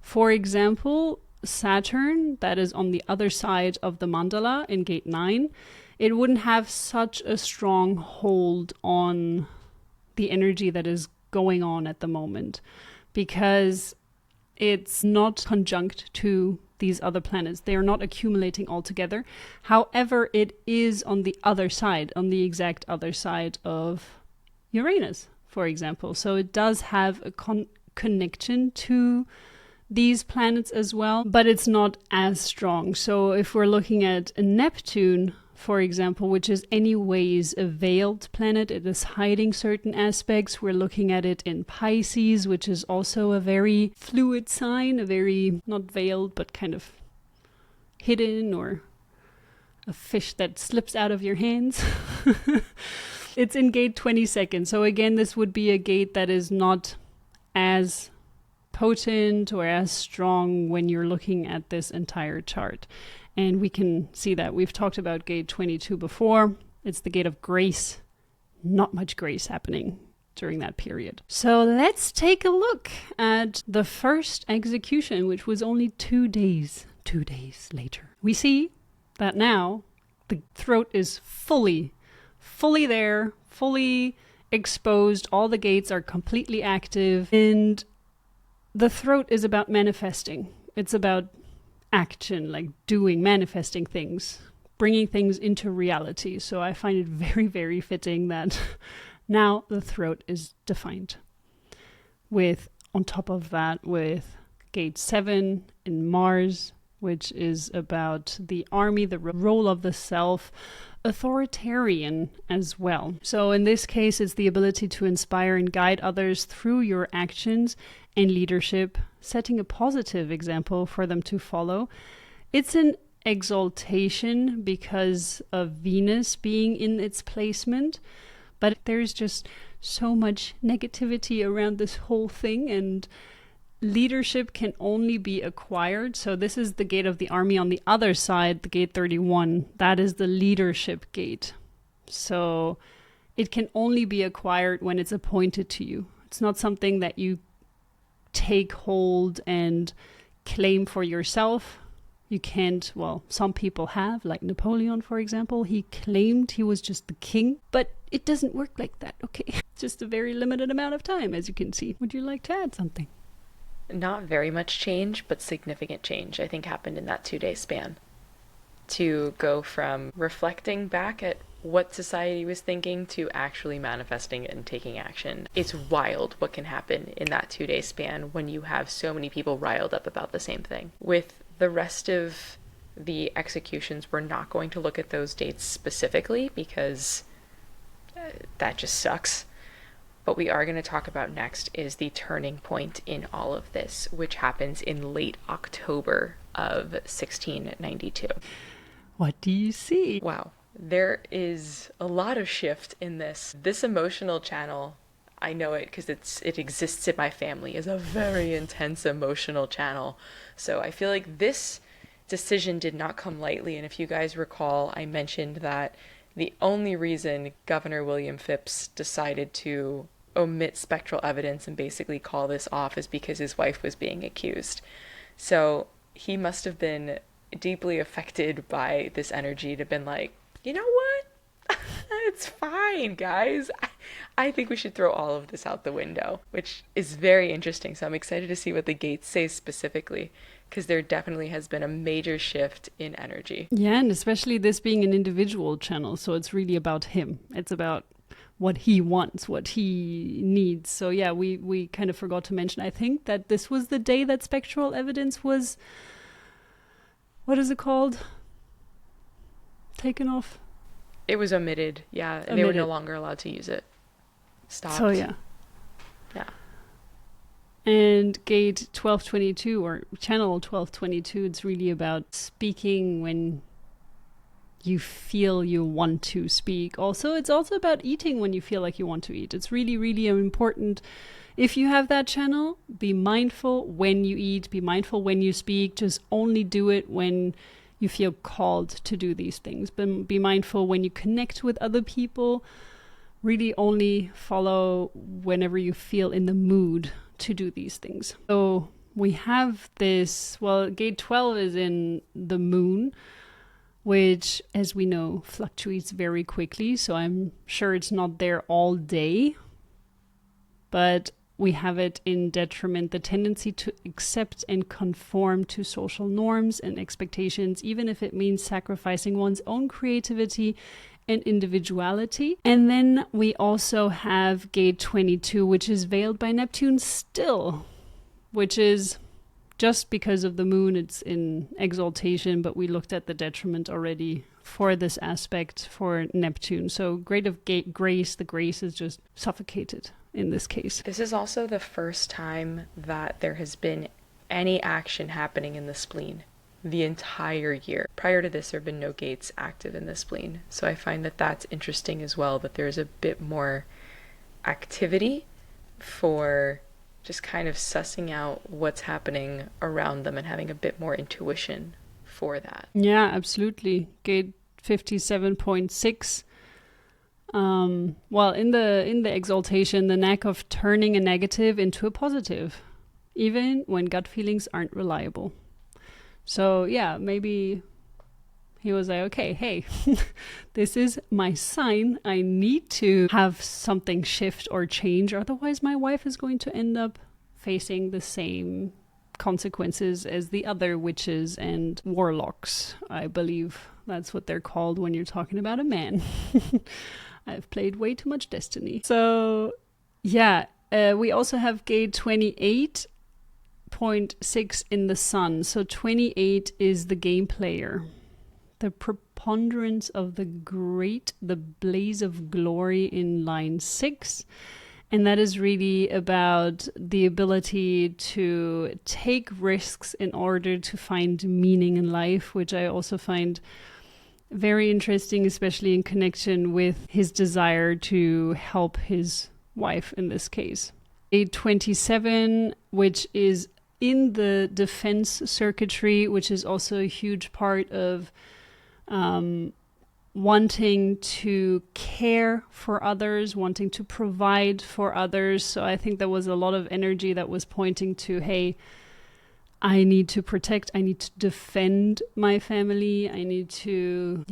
for example, Saturn, that is on the other side of the mandala in gate 9, it wouldn't have such a strong hold on the energy that is going on at the moment, because it's not conjunct to these other planets. They are not accumulating all together. However, it is on the other side, on the exact other side of Uranus, for example. So it does have a connection to these planets as well, but it's not as strong. So if we're looking at a Neptune, for example, which is anyways a veiled planet, it is hiding certain aspects. We're looking at it in Pisces, which is also a very fluid sign, a very, not veiled, but kind of hidden, or a fish that slips out of your hands. It's in gate 22nd. So again, this would be a gate that is not as potent or as strong when you're looking at this entire chart. And we can see that. We've talked about gate 22 before. It's the gate of grace. Not much grace happening during that period. So let's take a look at the first execution, which was only 2 days. 2 days later. We see that now the throat is fully there, fully exposed. All the gates are completely active. And the throat is about manifesting. It's about action, like doing, manifesting things, bringing things into reality. So I find it very, very fitting that now the throat is defined. With, on top of that, with gate 7 in Mars, which is about the army, the role of the self, authoritarian as well. So in this case, it's the ability to inspire and guide others through your actions and leadership, setting a positive example for them to follow. It's an exaltation because of Venus being in its placement, but there's just so much negativity around this whole thing, and leadership can only be acquired. So this is the gate of the army. On the other side, the gate 31, that is the leadership gate. So it can only be acquired when it's appointed to you. It's not something that you take hold and claim for yourself. You can't, well, some people have, like Napoleon, for example. He claimed he was just the king, but it doesn't work like that, okay? It's just a very limited amount of time, as you can see. Would you like to add something? Not very much change, but significant change, I think, happened in that 2-day span. To go from reflecting back at what society was thinking to actually manifesting it and taking action. It's wild what can happen in that 2-day span when you have so many people riled up about the same thing. With the rest of the executions, we're not going to look at those dates specifically because that just sucks. What we are going to talk about next is the turning point in all of this, which happens in late October of 1692. What do you see? Wow. There is a lot of shift in this. This emotional channel, I know it because it exists in my family, is a very intense emotional channel. So I feel like this decision did not come lightly. And if you guys recall, I mentioned that the only reason Governor William Phipps decided to omit spectral evidence and basically call this off is because his wife was being accused. So he must have been deeply affected by this energy to have been like, you know what? It's fine, guys. I think we should throw all of this out the window, which is very interesting. So I'm excited to see what the gates say specifically, because there definitely has been a major shift in energy. Yeah, and especially this being an individual channel. So it's really about him. It's about what he wants, what he needs. So yeah, we kind of forgot to mention, I think, that this was the day that spectral evidence was, what is it called? Taken off? It was omitted, yeah. Omitted. They were no longer allowed to use it. Stopped. So yeah. Yeah. And gate 1222 or channel 1222, it's really about speaking when you feel you want to speak. Also, it's also about eating when you feel like you want to eat. It's really, really important. If you have that channel, be mindful when you eat, be mindful when you speak. Just only do it when you feel called to do these things. But be mindful when you connect with other people. Really only follow whenever you feel in the mood to do these things. So we have this, well, gate 12 is in the moon, which, as we know, fluctuates very quickly. So I'm sure it's not there all day. But we have it in detriment, the tendency to accept and conform to social norms and expectations, even if it means sacrificing one's own creativity and individuality. And then we also have gate 22, which is veiled by Neptune still, which is just because of the moon, it's in exaltation, but we looked at the detriment already for this aspect for Neptune. So great of grace, the grace is just suffocated in this case. This is also the first time that there has been any action happening in the spleen the entire year. Prior to this, there have been no gates active in the spleen. So I find that that's interesting as well, that there's a bit more activity for just kind of sussing out what's happening around them and having a bit more intuition for that. Yeah, absolutely. Gate 57.6. Well, in the exaltation, the knack of turning a negative into a positive, even when gut feelings aren't reliable. So yeah, maybe he was like, okay, hey, this is my sign. I need to have something shift or change. Otherwise, my wife is going to end up facing the same consequences as the other witches and warlocks. I believe that's what they're called when you're talking about a man. I've played way too much Destiny. So yeah, we also have gate 28.6 in the sun. So 28 is the game player. The preponderance of the great, the blaze of glory in line 6. And that is really about the ability to take risks in order to find meaning in life, which I also find very interesting, especially in connection with his desire to help his wife in this case. Gate 27, which is in the defense circuitry, which is also a huge part of wanting to care for others, wanting to provide for others. So I think there was a lot of energy that was pointing to, hey, I need to protect, I need to defend my family, I need to,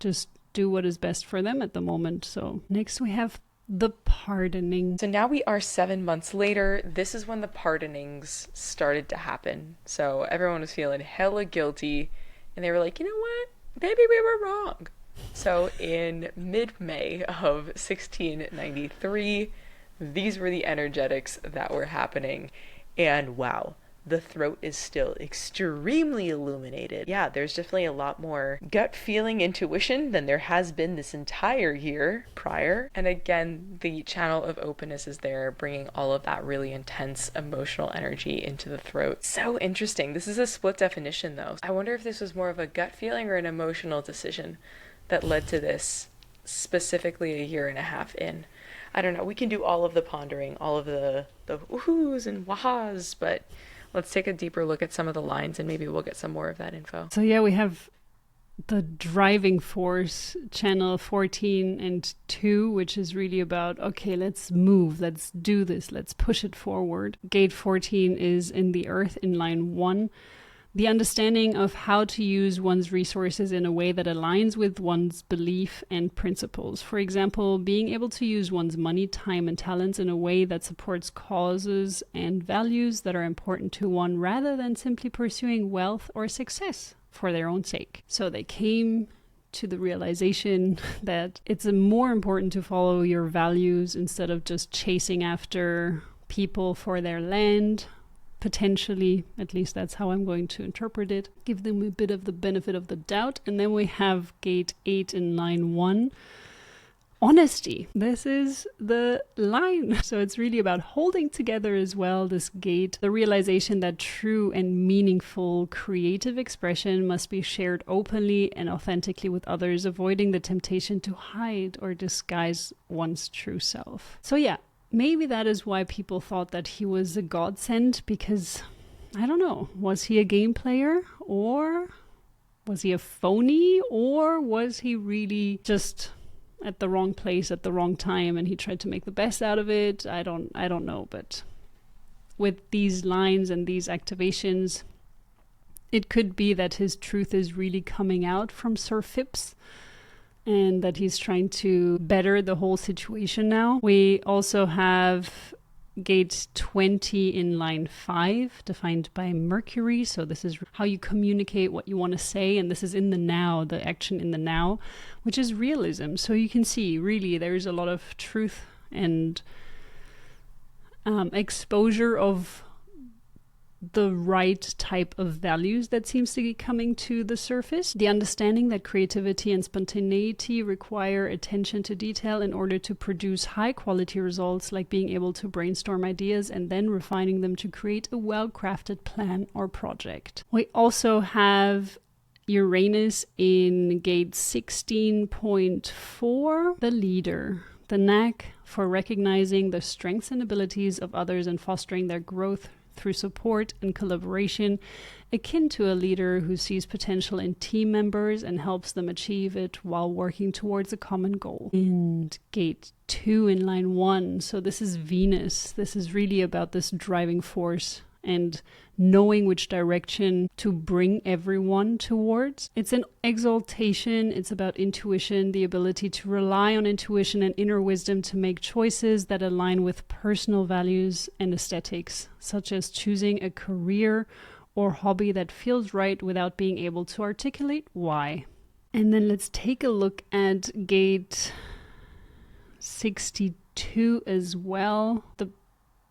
just do what is best for them at the moment. So next we have the pardoning. So now we are 7 months later. This is when the pardonings started to happen. So everyone was feeling hella guilty, and they were like, you know what? Maybe we were wrong. So in mid-May of 1693, these were the energetics that were happening. And wow, the throat is still extremely illuminated. Yeah, there's definitely a lot more gut feeling intuition than there has been this entire year prior. And again, the channel of openness is there, bringing all of that really intense emotional energy into the throat. So interesting. This is a split definition though. I wonder if this was more of a gut feeling or an emotional decision that led to this specifically a year and a half in. I don't know. We can do all of the pondering, all of the woohoos and wahas, but let's take a deeper look at some of the lines and maybe we'll get some more of that info. So yeah, we have the driving force, channel 14 and 2, which is really about, okay, let's move, let's do this, let's push it forward. Gate 14 is in the earth in line 1. The understanding of how to use one's resources in a way that aligns with one's belief and principles. For example, being able to use one's money, time, and talents in a way that supports causes and values that are important to one rather than simply pursuing wealth or success for their own sake. So they came to the realization that it's more important to follow your values instead of just chasing after people for their land. Potentially, at least that's how I'm going to interpret it. Give them a bit of the benefit of the doubt. And then we have gate 8 in line 1. Honesty. This is the line. So it's really about holding together as well, this gate. The realization that true and meaningful creative expression must be shared openly and authentically with others, avoiding the temptation to hide or disguise one's true self. So yeah, maybe that is why people thought that he was a godsend, because, I don't know, was he a game player? Or was he a phony? Or was he really just at the wrong place at the wrong time and he tried to make the best out of it? I don't know, but with these lines and these activations, it could be that his truth is really coming out from Sir Phipps, and that he's trying to better the whole situation now. We also have gate 20 in line 5, defined by Mercury. So this is how you communicate what you want to say, and this is in the now, the action in the now, which is realism. So you can see, really, there's a lot of truth and exposure of the right type of values that seems to be coming to the surface. The understanding that creativity and spontaneity require attention to detail in order to produce high quality results, like being able to brainstorm ideas and then refining them to create a well-crafted plan or project. We also have Uranus in gate 16.4, the leader. The knack for recognizing the strengths and abilities of others and fostering their growth through support and collaboration, akin to a leader who sees potential in team members and helps them achieve it while working towards a common goal. And gate 2 in line 1. So this is Venus. This is really about this driving force and knowing which direction to bring everyone towards. It's an exaltation. It's about intuition, the ability to rely on intuition and inner wisdom to make choices that align with personal values and aesthetics, such as choosing a career or hobby that feels right without being able to articulate why. And then let's take a look at gate 62 as well. The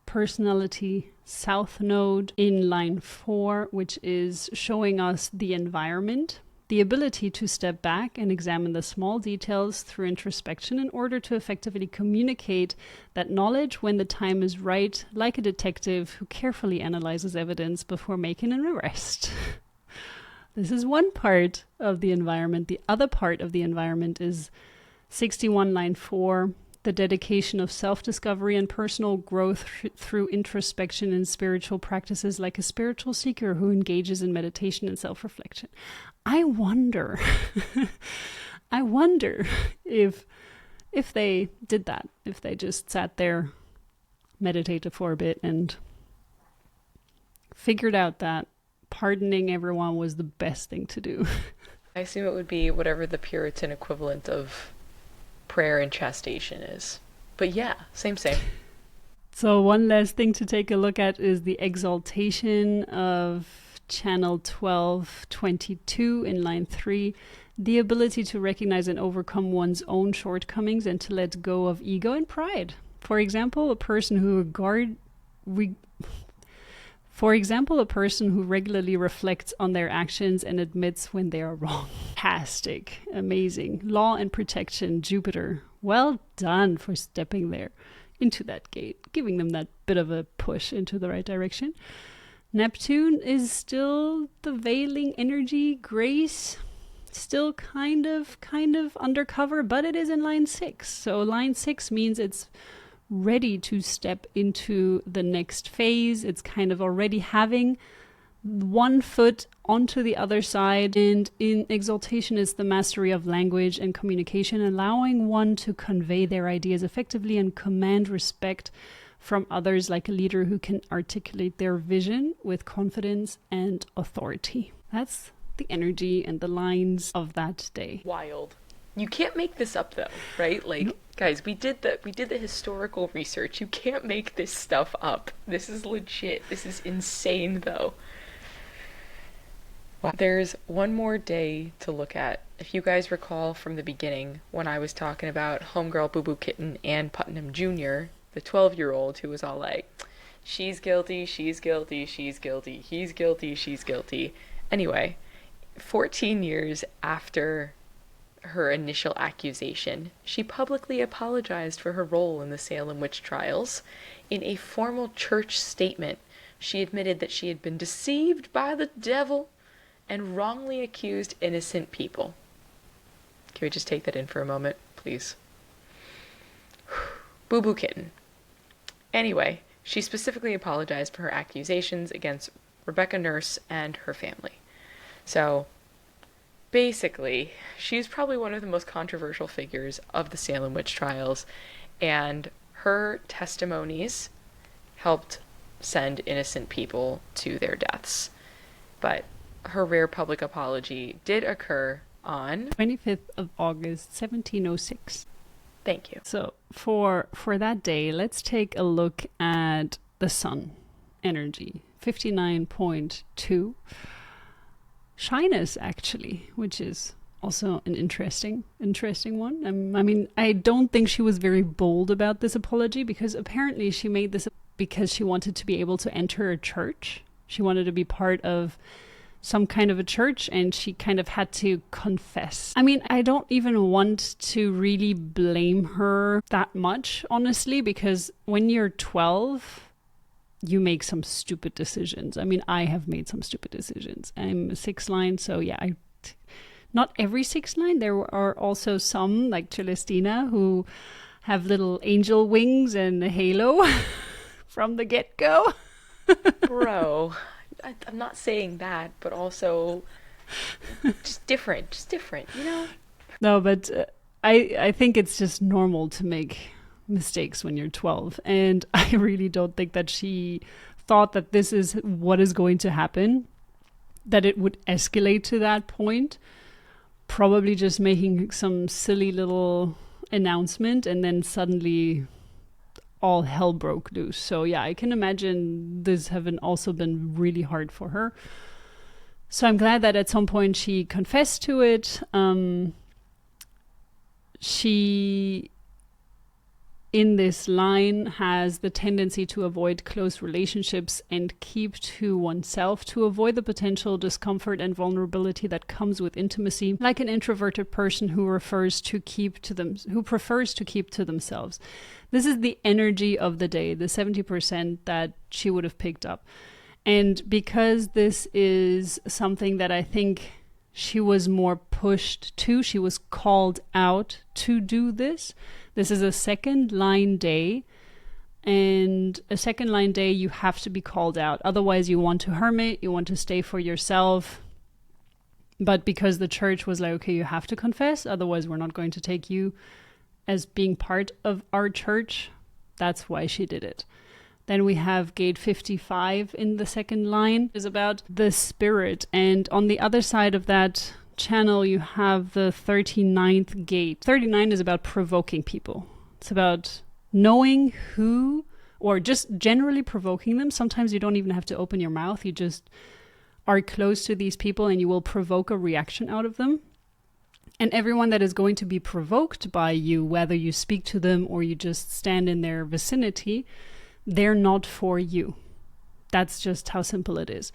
personality south node in line 4, which is showing us the environment, the ability to step back and examine the small details through introspection in order to effectively communicate that knowledge when the time is right, like a detective who carefully analyzes evidence before making an arrest. This is one part of the environment. The other part of the environment is 61 line 4, the dedication of self-discovery and personal growth through introspection and spiritual practices, like a spiritual seeker who engages in meditation and self-reflection. I wonder, I wonder if they did that, if they just sat there, meditated for a bit, and figured out that pardoning everyone was the best thing to do. I assume it would be whatever the Puritan equivalent of prayer and chastation is. But yeah, same. So one last thing to take a look at is the exaltation of channel 1222 in line 3. The ability to recognize and overcome one's own shortcomings and to let go of ego and pride. For example, a person who regularly reflects on their actions and admits when they are wrong. Fantastic. Amazing. Law and protection, Jupiter. Well done for stepping there into that gate, giving them that bit of a push into the right direction. Neptune is still the veiling energy, grace, still kind of undercover, but it is in line 6. So line 6 means it's ready to step into the next phase. It's kind of already having one foot onto the other side. And in exaltation is the mastery of language and communication, allowing one to convey their ideas effectively and command respect from others, like a leader who can articulate their vision with confidence and authority. That's the energy and the lines of that day. Wild. You can't make this up though, right? Like, nope. Guys, we did the historical research. You can't make this stuff up. This is legit. This is insane though. Wow. There's one more day to look at. If you guys recall from the beginning when I was talking about Homegirl Boo Boo Kitten and Putnam Jr., the 12-year-old who was all like, she's guilty, she's guilty, she's guilty, he's guilty, she's guilty. Anyway, 14 years after her initial accusation, she publicly apologized for her role in the Salem Witch Trials. In a formal church statement, she admitted that she had been deceived by the devil and wrongly accused innocent people. Can we just take that in for a moment, please? Boo Boo Kitten. Anyway, she specifically apologized for her accusations against Rebecca Nurse and her family. So, basically, she's probably one of the most controversial figures of the Salem Witch Trials, and her testimonies helped send innocent people to their deaths. But her rare public apology did occur on 25th of August, 1706. Thank you. So for that day, let's take a look at the sun energy, 59.2. Shyness, actually, which is also an interesting one. I mean, I don't think she was very bold about this apology, because apparently she made this because she wanted to be able to enter a church. She wanted to be part of some kind of a church, and she kind of had to confess. I mean, I don't even want to really blame her that much, honestly, because when you're 12, you make some stupid decisions. I mean, I have made some stupid decisions. I'm a 6 line, so yeah, not every 6 line. There are also some, like Celestina, who have little angel wings and a halo from the get-go. Bro, I'm not saying that, but also just different, you know? No, but I think it's just normal to make mistakes when you're 12, and I really don't think that she thought that this is what is going to happen, that it would escalate to that point. Probably just making some silly little announcement, and then suddenly all hell broke loose. So yeah, I can imagine this having also been really hard for her. So I'm glad that at some point she confessed to it. She, in this line, has the tendency to avoid close relationships and keep to oneself to avoid the potential discomfort and vulnerability that comes with intimacy, like an introverted person who prefers to keep to themselves. This is the energy of the day, the 70% that she would have picked up. And because this is something that I think she was more pushed to, she was called out to do this. This is a second line day. And a second line day, you have to be called out. Otherwise, you want to hermit, you want to stay for yourself. But because the church was like, okay, you have to confess, otherwise we're not going to take you as being part of our church. That's why she did it. Then we have gate 55 in the second line, is about the spirit. And on the other side of that channel, you have the 39th gate. 39 is about provoking people. It's about knowing who, or just generally provoking them. Sometimes you don't even have to open your mouth. You just are close to these people and you will provoke a reaction out of them. And everyone that is going to be provoked by you, whether you speak to them or you just stand in their vicinity, they're not for you. That's just how simple it is.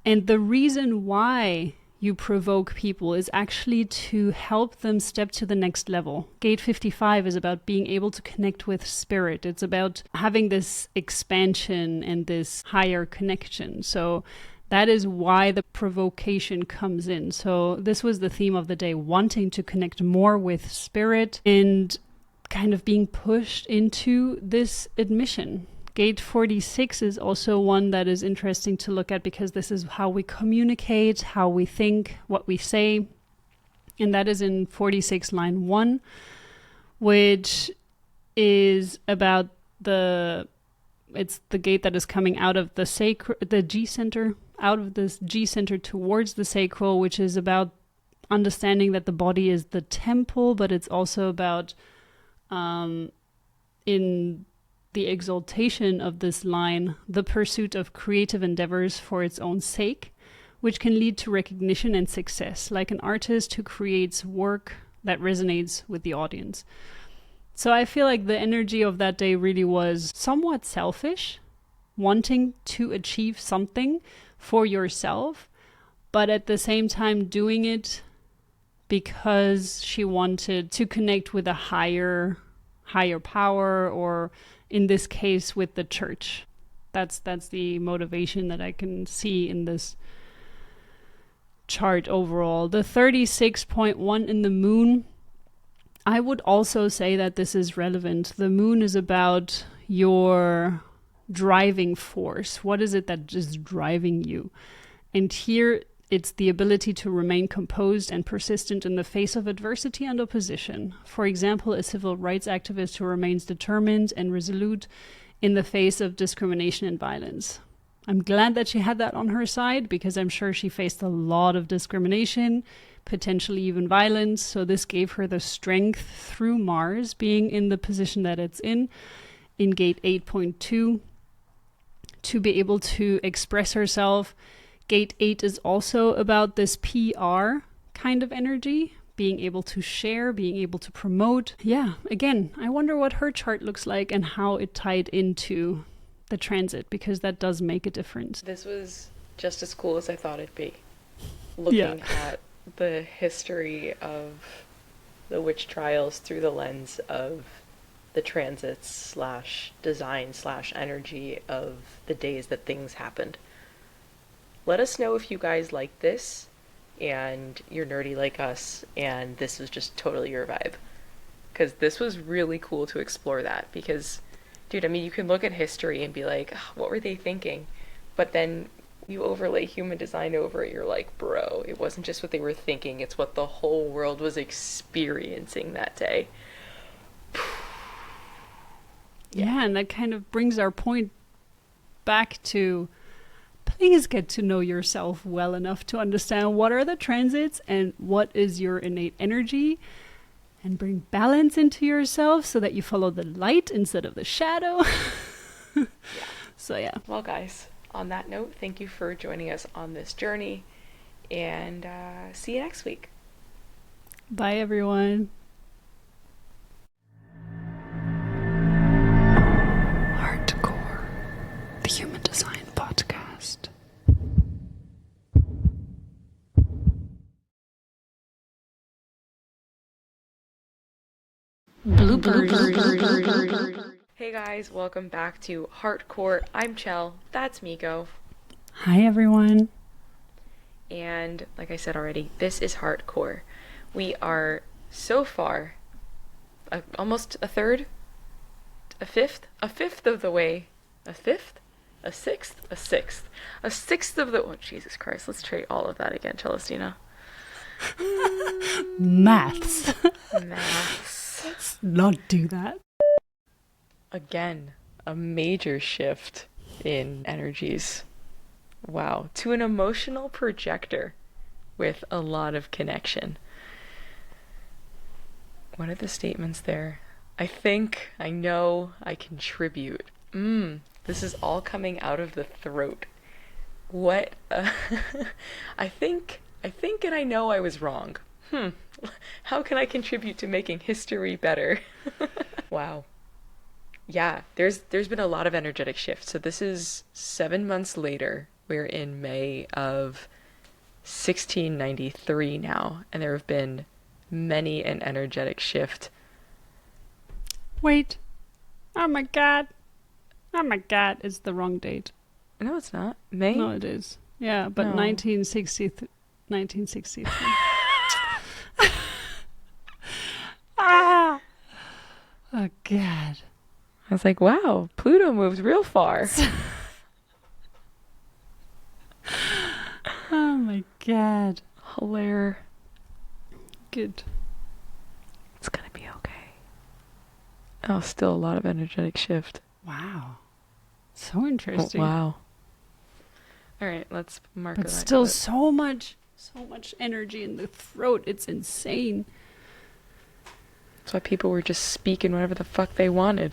And the reason why you provoke people is actually to help them step to the next level. Gate 55 is about being able to connect with spirit. It's about having this expansion and this higher connection. So that is why the provocation comes in. So this was the theme of the day, wanting to connect more with spirit and kind of being pushed into this admission. Gate 46 is also one that is interesting to look at because this is how we communicate, how we think, what we say. And that is in 46 line 1, which is about it's the gate that is coming out of the G center, out of this G center towards the sacral, which is about understanding that the body is the temple, but it's also about in the exaltation of this line, the pursuit of creative endeavors for its own sake, which can lead to recognition and success, like an artist who creates work that resonates with the audience. So I feel like the energy of that day really was somewhat selfish, wanting to achieve something for yourself, but at the same time doing it because she wanted to connect with a higher power, or in this case with the church. That's the motivation that I can see in this chart overall. The 36.1 in the moon, I would also say that this is relevant. The moon is about your driving force. What is it that is driving you? And here it's the ability to remain composed and persistent in the face of adversity and opposition. For example, a civil rights activist who remains determined and resolute in the face of discrimination and violence. I'm glad that she had that on her side because I'm sure she faced a lot of discrimination, potentially even violence. So this gave her the strength through Mars being in the position that it's in gate 8.2, to be able to express herself. Gate 8 is also about this PR kind of energy, being able to share, being able to promote. Yeah, again, I wonder what her chart looks like and how it tied into the transit, because that does make a difference. This was just as cool as I thought it'd be. Looking at the history of the witch trials through the lens of the transits / design / energy of the days that things happened. Let us know if you guys like this and you're nerdy like us and this was just totally your vibe. Because this was really cool to explore that. Because, dude, I mean, you can look at history and be like, oh, what were they thinking? But then you overlay human design over it, you're like, bro, it wasn't just what they were thinking, it's what the whole world was experiencing that day. Yeah, and that kind of brings our point back to, please get to know yourself well enough to understand what are the transits and what is your innate energy, and bring balance into yourself so that you follow the light instead of the shadow. So yeah. Well, guys, on that note, thank you for joining us on this journey, and see you next week. Bye, everyone. HeartCore, the Human Design Podcast. Hey guys, welcome back to HeartCore. I'm Chell, that's Miko. Hi, everyone. And like I said already, this is HeartCore. We are so far almost a third, a fifth of the way, a fifth, a sixth of the. Oh, Jesus Christ! Let's try all of that again, Celestina. Maths. Maths. Let's not do that. Again, a major shift in energies. Wow, to an emotional projector with a lot of connection. What are the statements there? I think, I know, I contribute. This is all coming out of the throat. What? I think, and I know I was wrong. How can I contribute to making history better? Wow. Yeah, there's been a lot of energetic shifts. So this is 7 months later. We're in May of 1693 now, and there have been many an energetic shift. Wait. Oh my god. Oh my god, it's the wrong date. No, it's not. May? No, it is. Yeah, but No. 1963. Ah! Oh god. I was like, wow, Pluto moves real far. Oh my god. Hilarious. Good. It's gonna be okay. Oh, still a lot of energetic shift. Wow. So interesting. Oh, wow. All right, let's mark But that still clip. so much energy in the throat. It's insane. That's why people were just speaking whatever the fuck they wanted.